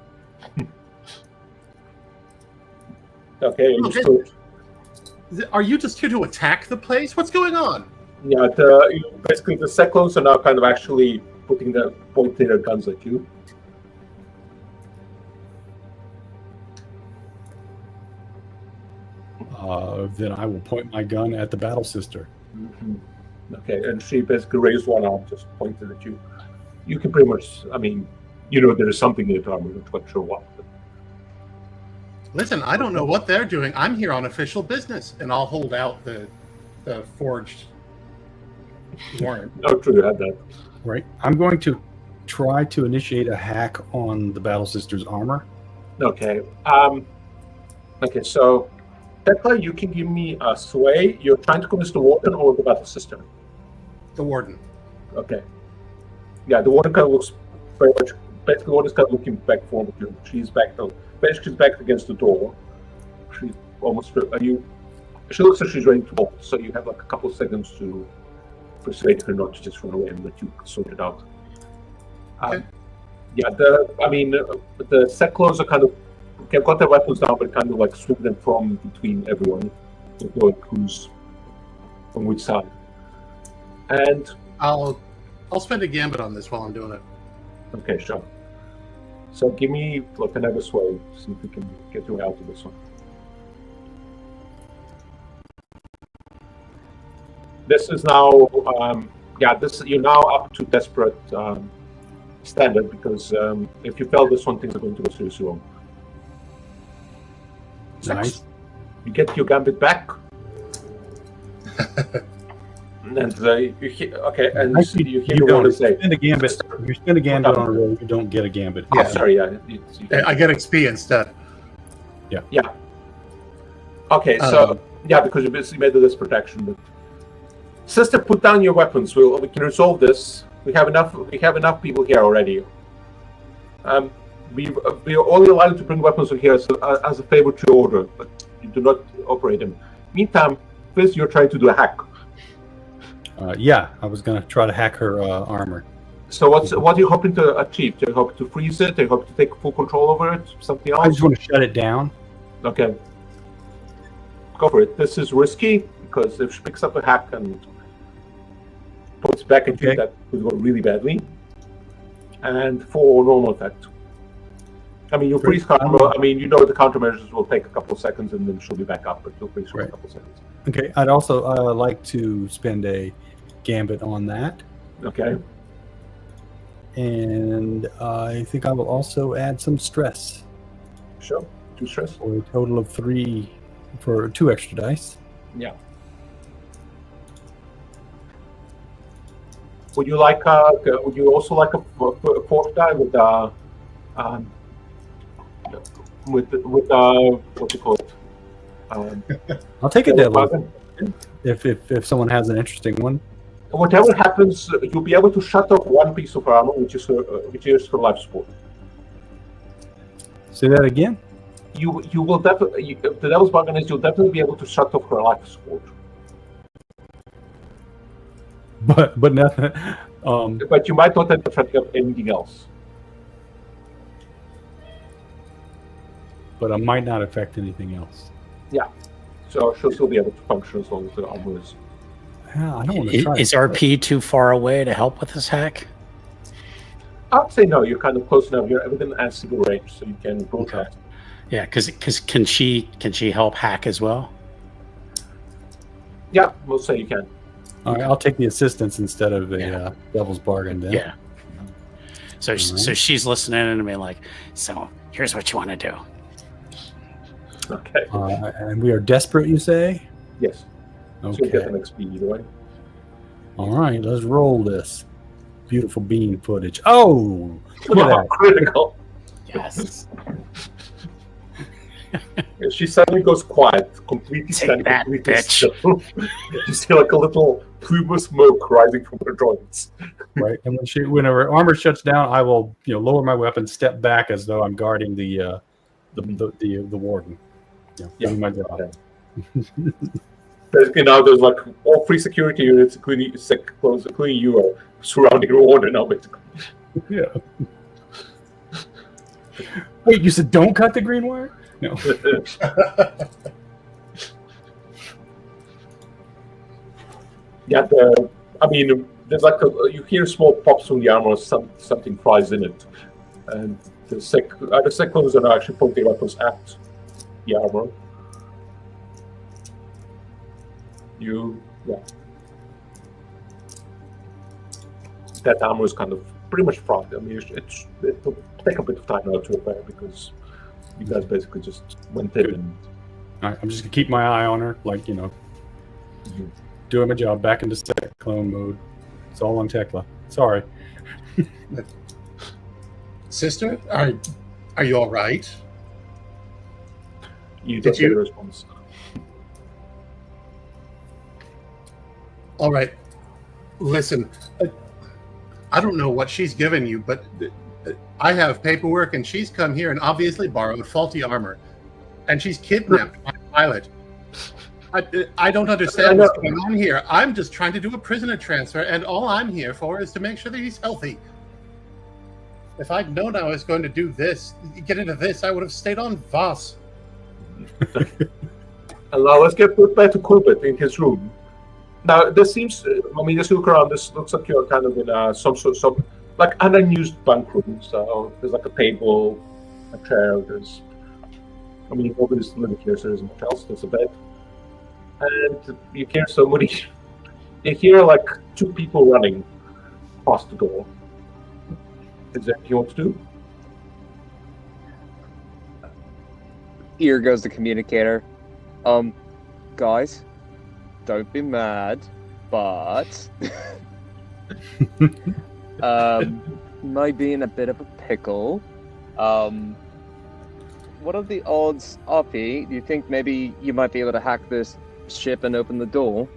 Okay, understood. Are you just here to attack the place? What's going on? Yeah, basically the Cyclones are now kind of actually pointing their guns at you. Then I will point my gun at the battle sister. Mm-hmm. Okay, and she basically raised one arm, just pointed at you. You can pretty much, I mean, there is something in the arm, I'm not quite sure what. But... Listen, I don't know what they're doing. I'm here on official business, and I'll hold out the forged warrant. Oh, true, you had that. Right. I'm going to try to initiate a hack on the battle sister's armor. Okay. Okay, so Tecla, you can give me a sway. You're trying to convince the warden or the battle sister? The warden. Okay. Yeah, the warden kind of looks very much. Basically, the warden's kind of looking back forward. She's back. Basically, she's back against the door. She's almost. She looks like she's ready to bolt. So you have like a couple of seconds to persuade her not to just run away and let you sort it out. Okay. Yeah, the Cyclones are kind of. They've got their weapons down, but kind of like swing them from between everyone, like who's from which side. And I'll spend a gambit on this while I'm doing it. Okay, sure. So give me like another sway, see if we can get you out of this one. This is now, you're now up to desperate standard because if you fail this one, things are going to go seriously wrong. Nice. You get your gambit back. And you hear the warden say, spend a gambit. If you spend a gambit on a roll, you don't get a gambit. Oh, sorry, yeah. I get XP instead. Yeah. Okay, so because you basically made this protection. But sister, put down your weapons. We can resolve this. We have enough people here already. We are only allowed to bring weapons here as a favor to your order, but you do not operate them. Meantime, Fizz, you're trying to do a hack. Yeah, I was going to try to hack her armor. So what are you hoping to achieve? Do you hope to freeze it? Do you hope to take full control over it? Something else? I just want to shut it down. Okay. Go for it. This is risky, because if she picks up a hack and puts back at you, that could go really badly. And for normal effect. I mean, you'll freeze counter. The countermeasures will take a couple of seconds and then she'll be back up, but you'll freeze for a couple of seconds. Okay, I'd also like to spend a gambit on that. Okay. And I think I will also add some stress. Sure. 2 stress. For a total of 3, for 2 extra dice. Yeah. Would you like? Would you also like a 4th die with what do you call it? I'll take a devil if someone has an interesting one. Whatever happens, you'll be able to shut off one piece of armor, which is her life support. Say that again. You will definitely. The devil's bargain is you'll definitely be able to shut off her life support. But nothing. But you might not end up shutting up anything else. But it might not affect anything else. Yeah. So she'll still be able to function as long as the armor is. Yeah, I don't want to try. Is RP too far away to help with this hack? I'd say no. You're kind of close enough. You're within single range, so you can broadcast. Yeah, because can she help hack as well? Yeah, we'll say you can. All right, I'll take the assistance instead of the devil's bargain then. Yeah. So so she's listening and being like, so here's what you want to do. Okay. And we are desperate, you say? Yes. Okay. So you get an XP either way. All right, let's roll this. Beautiful bean footage. Oh, look at that. Critical. Yes. She suddenly goes quiet, completely Take standing, that, completely bitch. still. You see like a little plume of smoke rising from her joints. Right, and when her armor shuts down, I will lower my weapon, step back as though I'm guarding the warden. Yeah, my job. Basically, now there's like all 3 security units, including you, are surrounding the warden now, basically. Yeah. Wait, you said don't cut the green wire? No. Yeah, there's like you hear small pops from the armor, something flies in it, and the cyclones are now actually pointing weapons at the armor. That armor is kind of pretty much front. I mean, it'll take a bit of time now to repair because you guys basically just went in and. All right, I'm just gonna keep my eye on her, like doing my job. Back into cyclone mode. It's all on Tecla. Sorry. Sister, are you all right? You don't get a response. All right. Listen, I don't know what she's given you, but I have paperwork, and she's come here and obviously borrowed faulty armor, and she's kidnapped my pilot. I don't understand what's going on here. I'm just trying to do a prisoner transfer, and all I'm here for is to make sure that he's healthy. If I'd known I was going to do this, get into this, I would have stayed on Voss. And now let's get back to Kulbit in his room. Now, this seems, just look around, this looks like you're kind of in some like an unused bunk room. So there's like a table, a chair, nobody's living here, so there's much else. There's a bed. And you hear like two people running past the door. Is that what you want to do? Here goes the communicator. Guys, don't be mad, but might be in a bit of a pickle. What are the odds, Arpi? Do you think maybe you might be able to hack this ship and open the door?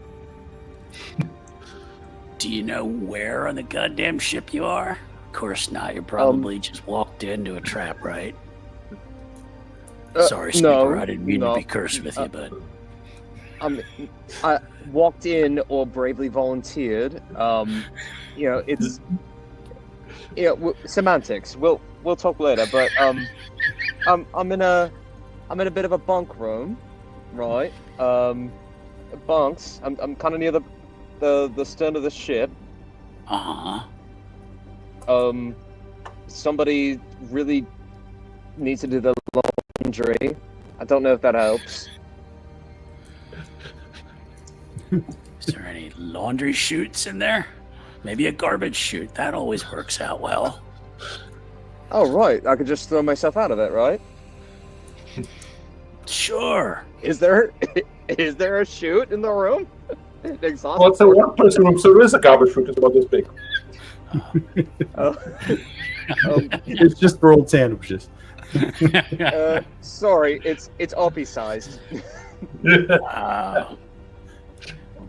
Do you know where on the goddamn ship you are? Of course not. You're probably just walked into a trap, right? Sorry, Speaker. I didn't mean to be cursed with you, but I walked in or bravely volunteered. It's semantics. We'll talk later. But I'm in a bit of a bunk room, right? Bunks. I'm kind of near the stern of the ship. Somebody really needs to do the laundry. I don't know if that helps. Is there any laundry chutes in there? Maybe a garbage chute. That always works out well. Oh, right. I could just throw myself out of it, right? Sure. Is there a chute in the room? Well, it's a one-person room, so there is a garbage chute. It's about this big. It's just for old sandwiches. Sorry, it's Arpi sized. Wow.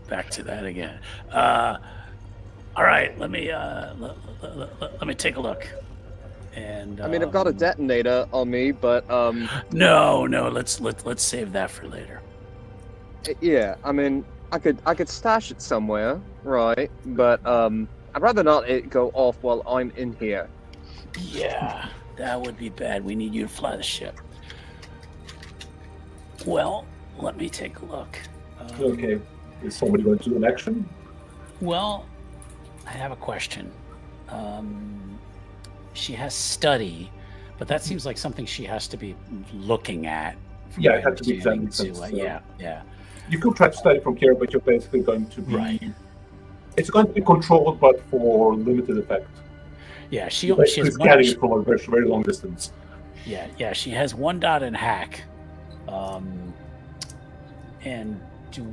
Back to that again. All right, let me take a look. And I've got a detonator on me, but no, let's save that for later. Yeah, I could stash it somewhere, right? But I'd rather not it go off while I'm in here. Yeah, that would be bad. We need you to fly the ship. Well, let me take a look. Okay. Is somebody going to do an action? Well, I have a question. She has study, but that seems like something she has to be looking at. Yeah, it has to be examined. Yeah. You could try to study from here, but you're basically going to be... Right. It's going to be controlled, but for limited effect. Yeah, she has scanning it from a very, very long distance. Yeah, she has 1 dot in hack. And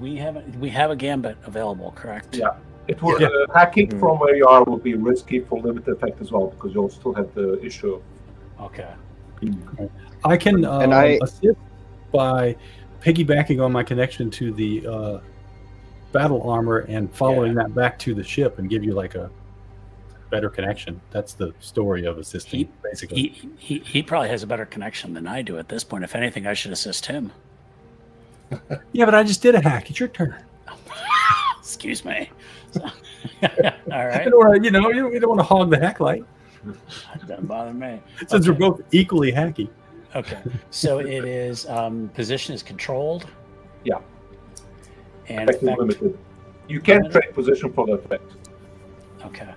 we have a gambit available, correct? Yeah. It will hacking from where you are will be risky for limited effect as well, because you'll still have the issue of... Okay. I can assist by piggybacking on my connection to the battle armor and following that back to the ship and give you like a better connection. That's the story of assisting, basically. He probably has a better connection than I do at this point. If anything, I should assist him. Yeah, but I just did a hack. It's your turn. Excuse me. All right. You don't want to hog the hack light. That doesn't bother me. Since we're both equally hacky. Okay. So it is position is controlled. Yeah. And effect, limited. You can't trade position for the effect. Okay.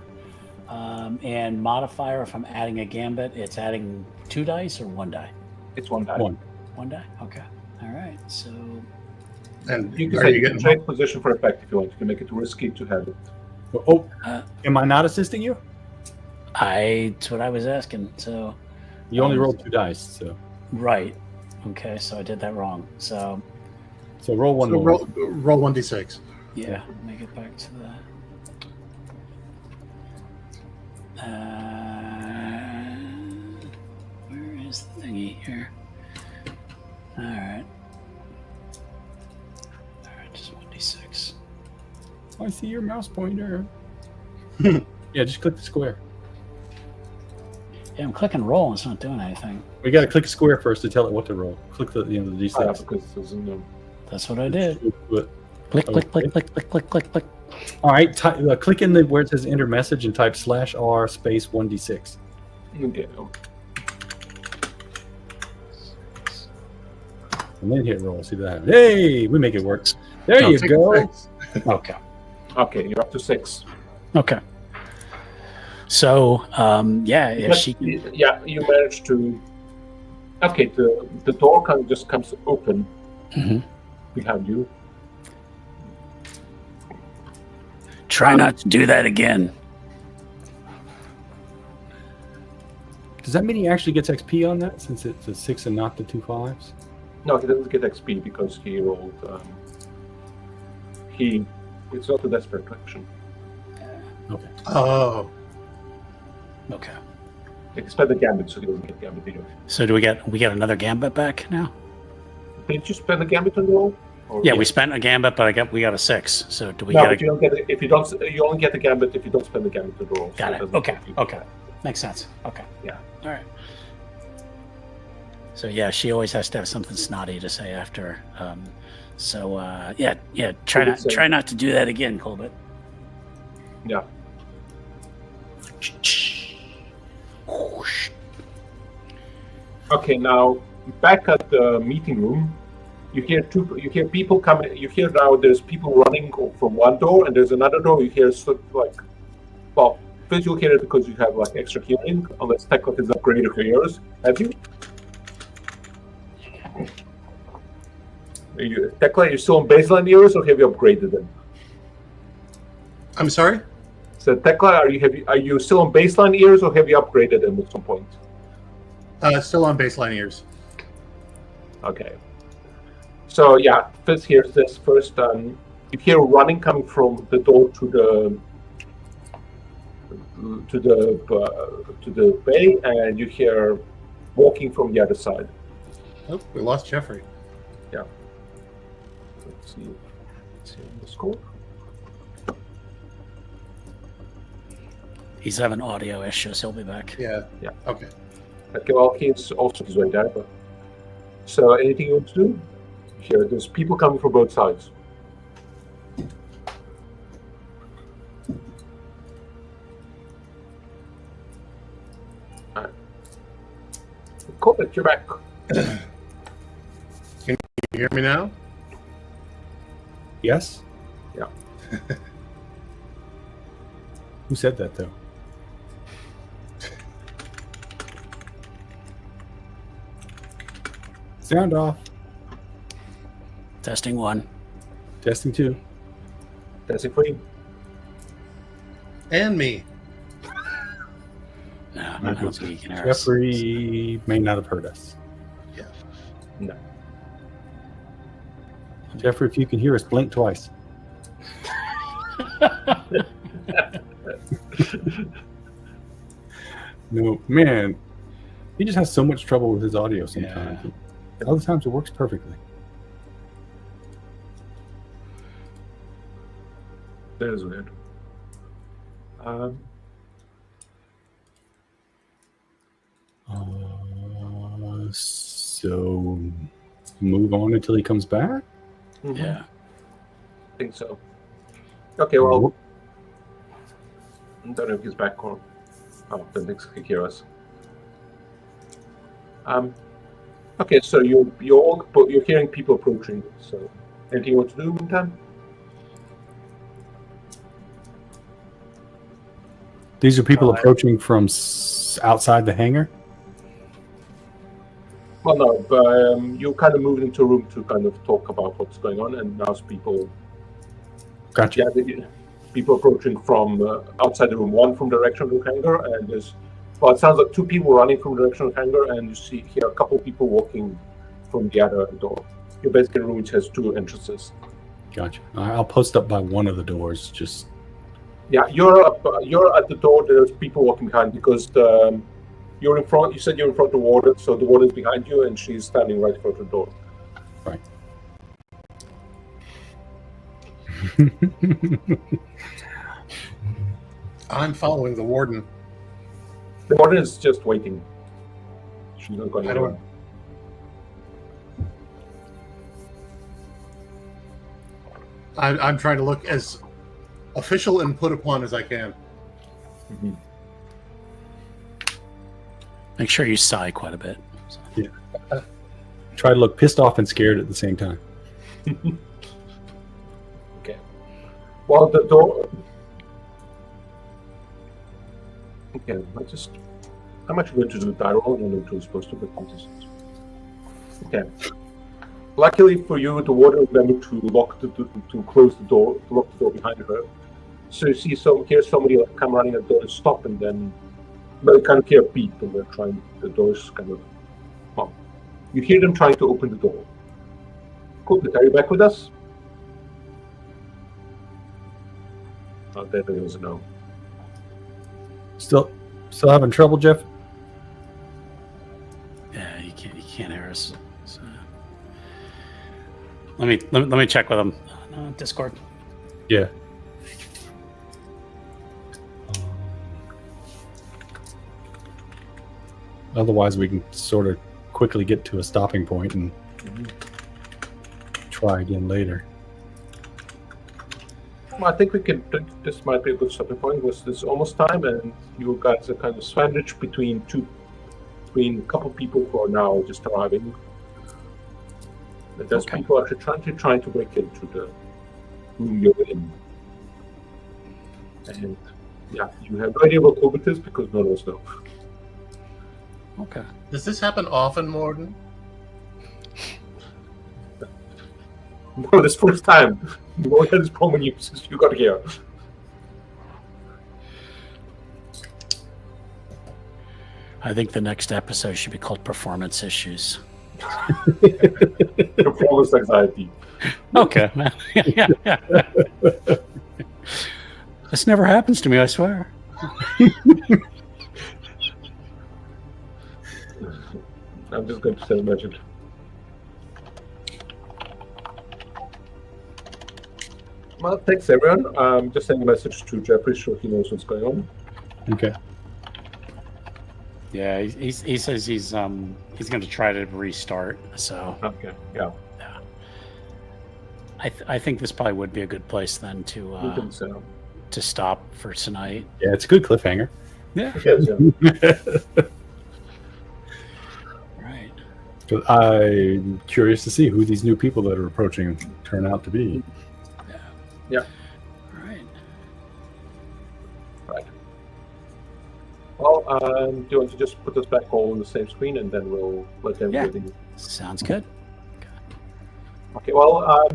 And modifier, if I'm adding a gambit, it's adding 2 dice or 1 die? It's 1 die. 1 die? Okay. All right. So And You can are say you you can getting trade position for effect if you want. You can make it risky to have it. Oh, am I not assisting you? that's what I was asking. So You only rolled 2 dice, so right. Okay, so I did that wrong. So roll one So more. roll 1d6. yeah, make it back to the. Where is the thingy here? All right. All right, just 1d6. I see your mouse pointer. Yeah, just click the square. Yeah, I'm clicking roll and it's not doing anything. We got to click a square first to tell it what to roll. Click the the d6. Because there's no. That's what I did. But- Click, click, Okay. click, click, click, click, click, click. All right, click in the where it says enter message and type /r space 1d6. Okay. And then hit roll. See that? Hey, we make it work. There you Take go. 6. Okay. Okay, you're up to 6. Okay. So, yeah, if she can. Yeah, you managed to. Okay, the door just comes open Mhm. behind you. Try not to do that again. Does that mean he actually gets XP on that since it's a 6 and not the 2 5s? No, he doesn't get XP because he rolled. It's not a desperate action. Okay. Oh, Okay. He spent the gambit, so he doesn't get gambit either. So do we get another gambit back now? Did you spend the gambit on the roll? Or Yeah, we spent a gambit, but we got a 6. So do we No, get but a? you don't get it if you don't. You only get the gambit if you don't spend the gambit on the roll. so Got it. doesn't Okay. affect you. Okay. Makes sense. Okay. Yeah. All right. So yeah, she always has to have something snotty to say after. Yeah. Try not to do that again, Kulbit. Yeah. Okay, now back at the meeting room, you hear people coming. You hear now there's people running from one door, and there's another door. You hear sort of like, well, first you'll hear it because you have like extra hearing, unless Tecla is upgraded for yours. Have you? Tecla, are you still on baseline ears, or have you upgraded them? I'm sorry? So Tecla, are you still on baseline ears, or have you upgraded them at some point? Still on baseline ears. Okay. So yeah, Fizz hears this first. You hear running coming from the door to the bay, and you hear walking from the other side. Oh, we lost Jeffrey. Yeah. Let's see the score. He's having audio issues. He'll be back. Yeah. Yeah. Okay. Okay, well, he's also his way there. But... So anything you want to do? Here, there's people coming from both sides. Cool, you're back. Can you hear me now? Yes? Yeah. Who said that, though? Sound off. Testing 1. Testing 2. That's it for you. And me. No, I don't think he can hear us. Jeffrey may not have heard us. Yeah. No. Jeffrey, if you can hear us, blink twice. No, man. He just has so much trouble with his audio sometimes. Yeah. Other times it works perfectly. That is weird. So move on until he comes back? Yeah. I think so. Okay, well, I don't know if he's back or the next can hear us. Okay, so you're hearing people approaching. So anything you want to do in the meantime? These are people approaching from outside the hangar? Well, no, but you kind of moved into a room to kind of talk about what's going on, and now's people. Gotcha. Yeah, people approaching from outside the room. One from the direction of the hangar, and there's. Well, it sounds like two people running from the direction of the hangar, and you hear a couple people walking from the other door. You're basically in a room which has two entrances. Gotcha. I'll post up by one of the doors. Just. Yeah, you're at the door. There's people walking behind because you're in front. You said you're in front of the warden, so the warden's behind you, and she's standing right in front of the door. Right. I'm following the warden. The warden is just waiting. She's not going anywhere. I'm trying to look as official and put upon as I can. Mm-hmm. Make sure you sigh quite a bit. Yeah. Try to look pissed off and scared at the same time. Okay. Well, the door. Okay, I'm actually going to do a die roll. I don't know what you're supposed to, but I'm just. Okay. Luckily for you, the warden remembered to close the door, to lock the door behind her. So you see somebody like come running at the door and stop, and then you kind of hear a beep, and they're trying. The door's kind of. Well, you hear them trying to open the door. Kulbit, are you back with us? Oh, there is a no. Still having trouble, Jeff? Yeah, you can't hear us. So. Let me check with him. Discord. Yeah. Otherwise, we can sort of quickly get to a stopping point and try again later. Well, I think we can. This might be a good stopping point. It's almost time, and you guys are kind of sandwiched between a couple people who are now just arriving. And there's people actually trying to break into the room you're in. And yeah, you have no idea what Kulbit is because none of us know. Okay. Does this happen often, Morden? No, this first time. You won't have this problem when you got here. I think the next episode should be called Performance Issues. Performance anxiety. Okay, man. Yeah. This never happens to me, I swear. I'm just going to send a message. Well, thanks everyone. Just sending a message to Jeffrey so he knows what's going on. Okay. Yeah, he says he's going to try to restart. So okay, yeah. I think this probably would be a good place then to stop for tonight. Yeah, it's a good cliffhanger. Yeah. Yeah. Right. But I'm curious to see who these new people that are approaching turn out to be. Yeah. Right. Well, do you want to just put us back all on the same screen, and then we'll let everybody. Yeah. Sounds good. Okay. Well,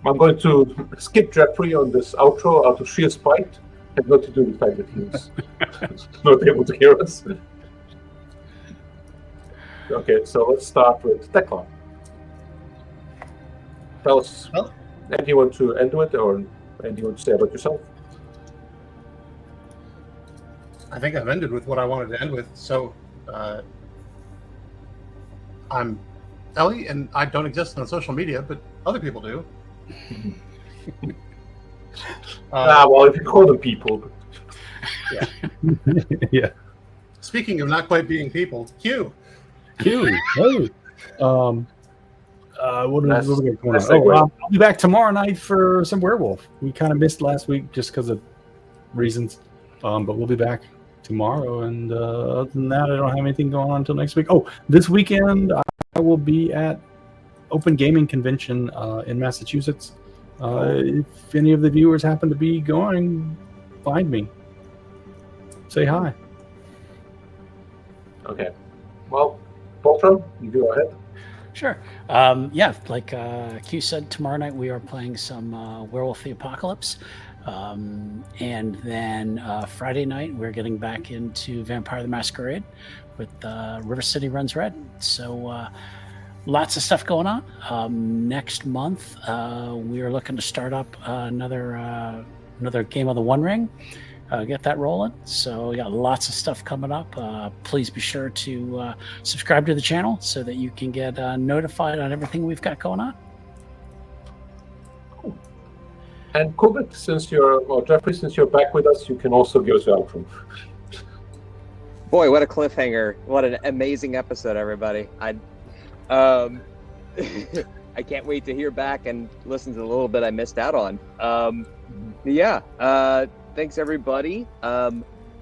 I'm going to skip Jeffrey on this outro out of sheer spite, and not to do with the fact that he's not able to hear us. Okay, so let's start with Tecla. Tell us. Well, anything you want to end with, or anything you want to say about yourself? I think I've ended with what I wanted to end with. So, I'm Ellie, and I don't exist on social media, but other people do. Well, if you call them people. Yeah. Yeah. Speaking of not quite being people, Q. Hey. What are we going on? segue. I'll be back tomorrow night for some werewolf. We kind of missed last week just because of reasons, but we'll be back tomorrow. And other than that, I don't have anything going on until next week. Oh, this weekend I will be at Open Gaming Convention in Massachusetts. If any of the viewers happen to be going, find me. say hi. Okay. Well, Bolthra, you go ahead. Sure. Yeah, like Q said, tomorrow night we are playing some Werewolf the Apocalypse. And then Friday night we're getting back into Vampire the Masquerade with River City Runs Red. So lots of stuff going on. Next month we are looking to start up another game of the One Ring. Get that rolling. So we got lots of stuff coming up. Please be sure to subscribe to the channel so that you can get notified on everything we've got going on. Cool. And Kulbit, Jeffrey, since you're back with us, you can also give us your outro. Boy, what a cliffhanger! What an amazing episode, everybody! I can't wait to hear back and listen to the little bit I missed out on. Thanks, everybody.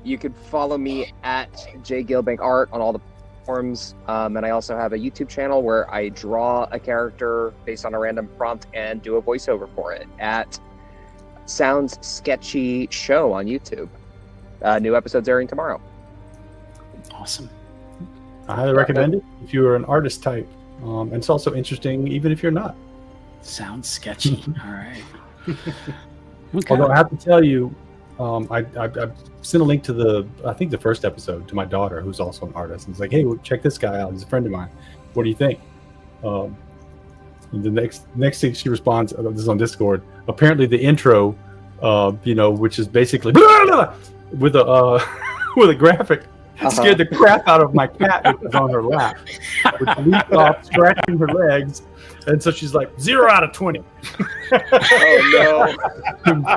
You could follow me at jgilbankart on all the platforms. And I also have a YouTube channel where I draw a character based on a random prompt and do a voiceover for it at Sounds Sketchy Show on YouTube. New episodes airing tomorrow. Awesome. I highly recommend it if you are an artist type. And it's also interesting even if you're not. Sounds sketchy. All right. Okay. Although I have to tell you, I sent a link to the first episode to my daughter, who's also an artist. And it's like, hey, check this guy out. He's a friend of mine. What do you think? And the next thing she responds, this is on Discord. Apparently, the intro, which is basically with a graphic, scared the crap out of my cat, which was on her lap, which leaped off, scratching her legs. And so she's like 0 out of 20. Oh no!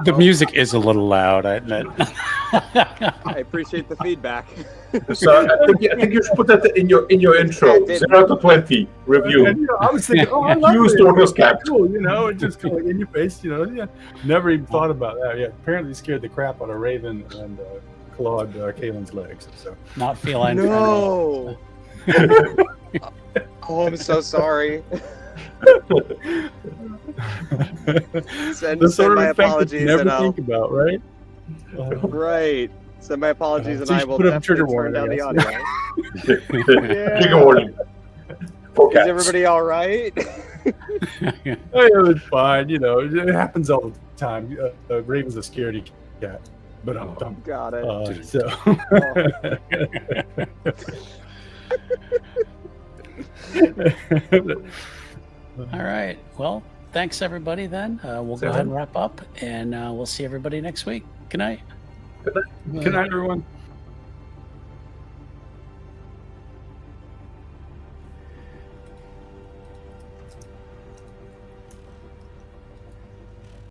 The music is a little loud, I admit. I appreciate the feedback. So I think you should put that in your intro. 0 out of 20 review. And, I was thinking, I love Use it. Dorcas cap. Cool, and just going in your face, Never even thought about that. Yeah, apparently scared the crap out of Raven and clawed Kaylin's legs. So Not feeling No. Oh, I'm so sorry. Send the sort my of effect that apologies you never and I'll think about, right? right. Send my apologies and so you I should will put up a definitely trigger turn down the warning, audio. Trigger warning. For Is cats. everybody all right? It's fine. It happens all the time. Raven's a scaredy cat, but I'm dumb. Got it. So. All right. Well, thanks everybody then. We'll go ahead and wrap up, and we'll see everybody next week. Good night. Good night, everyone.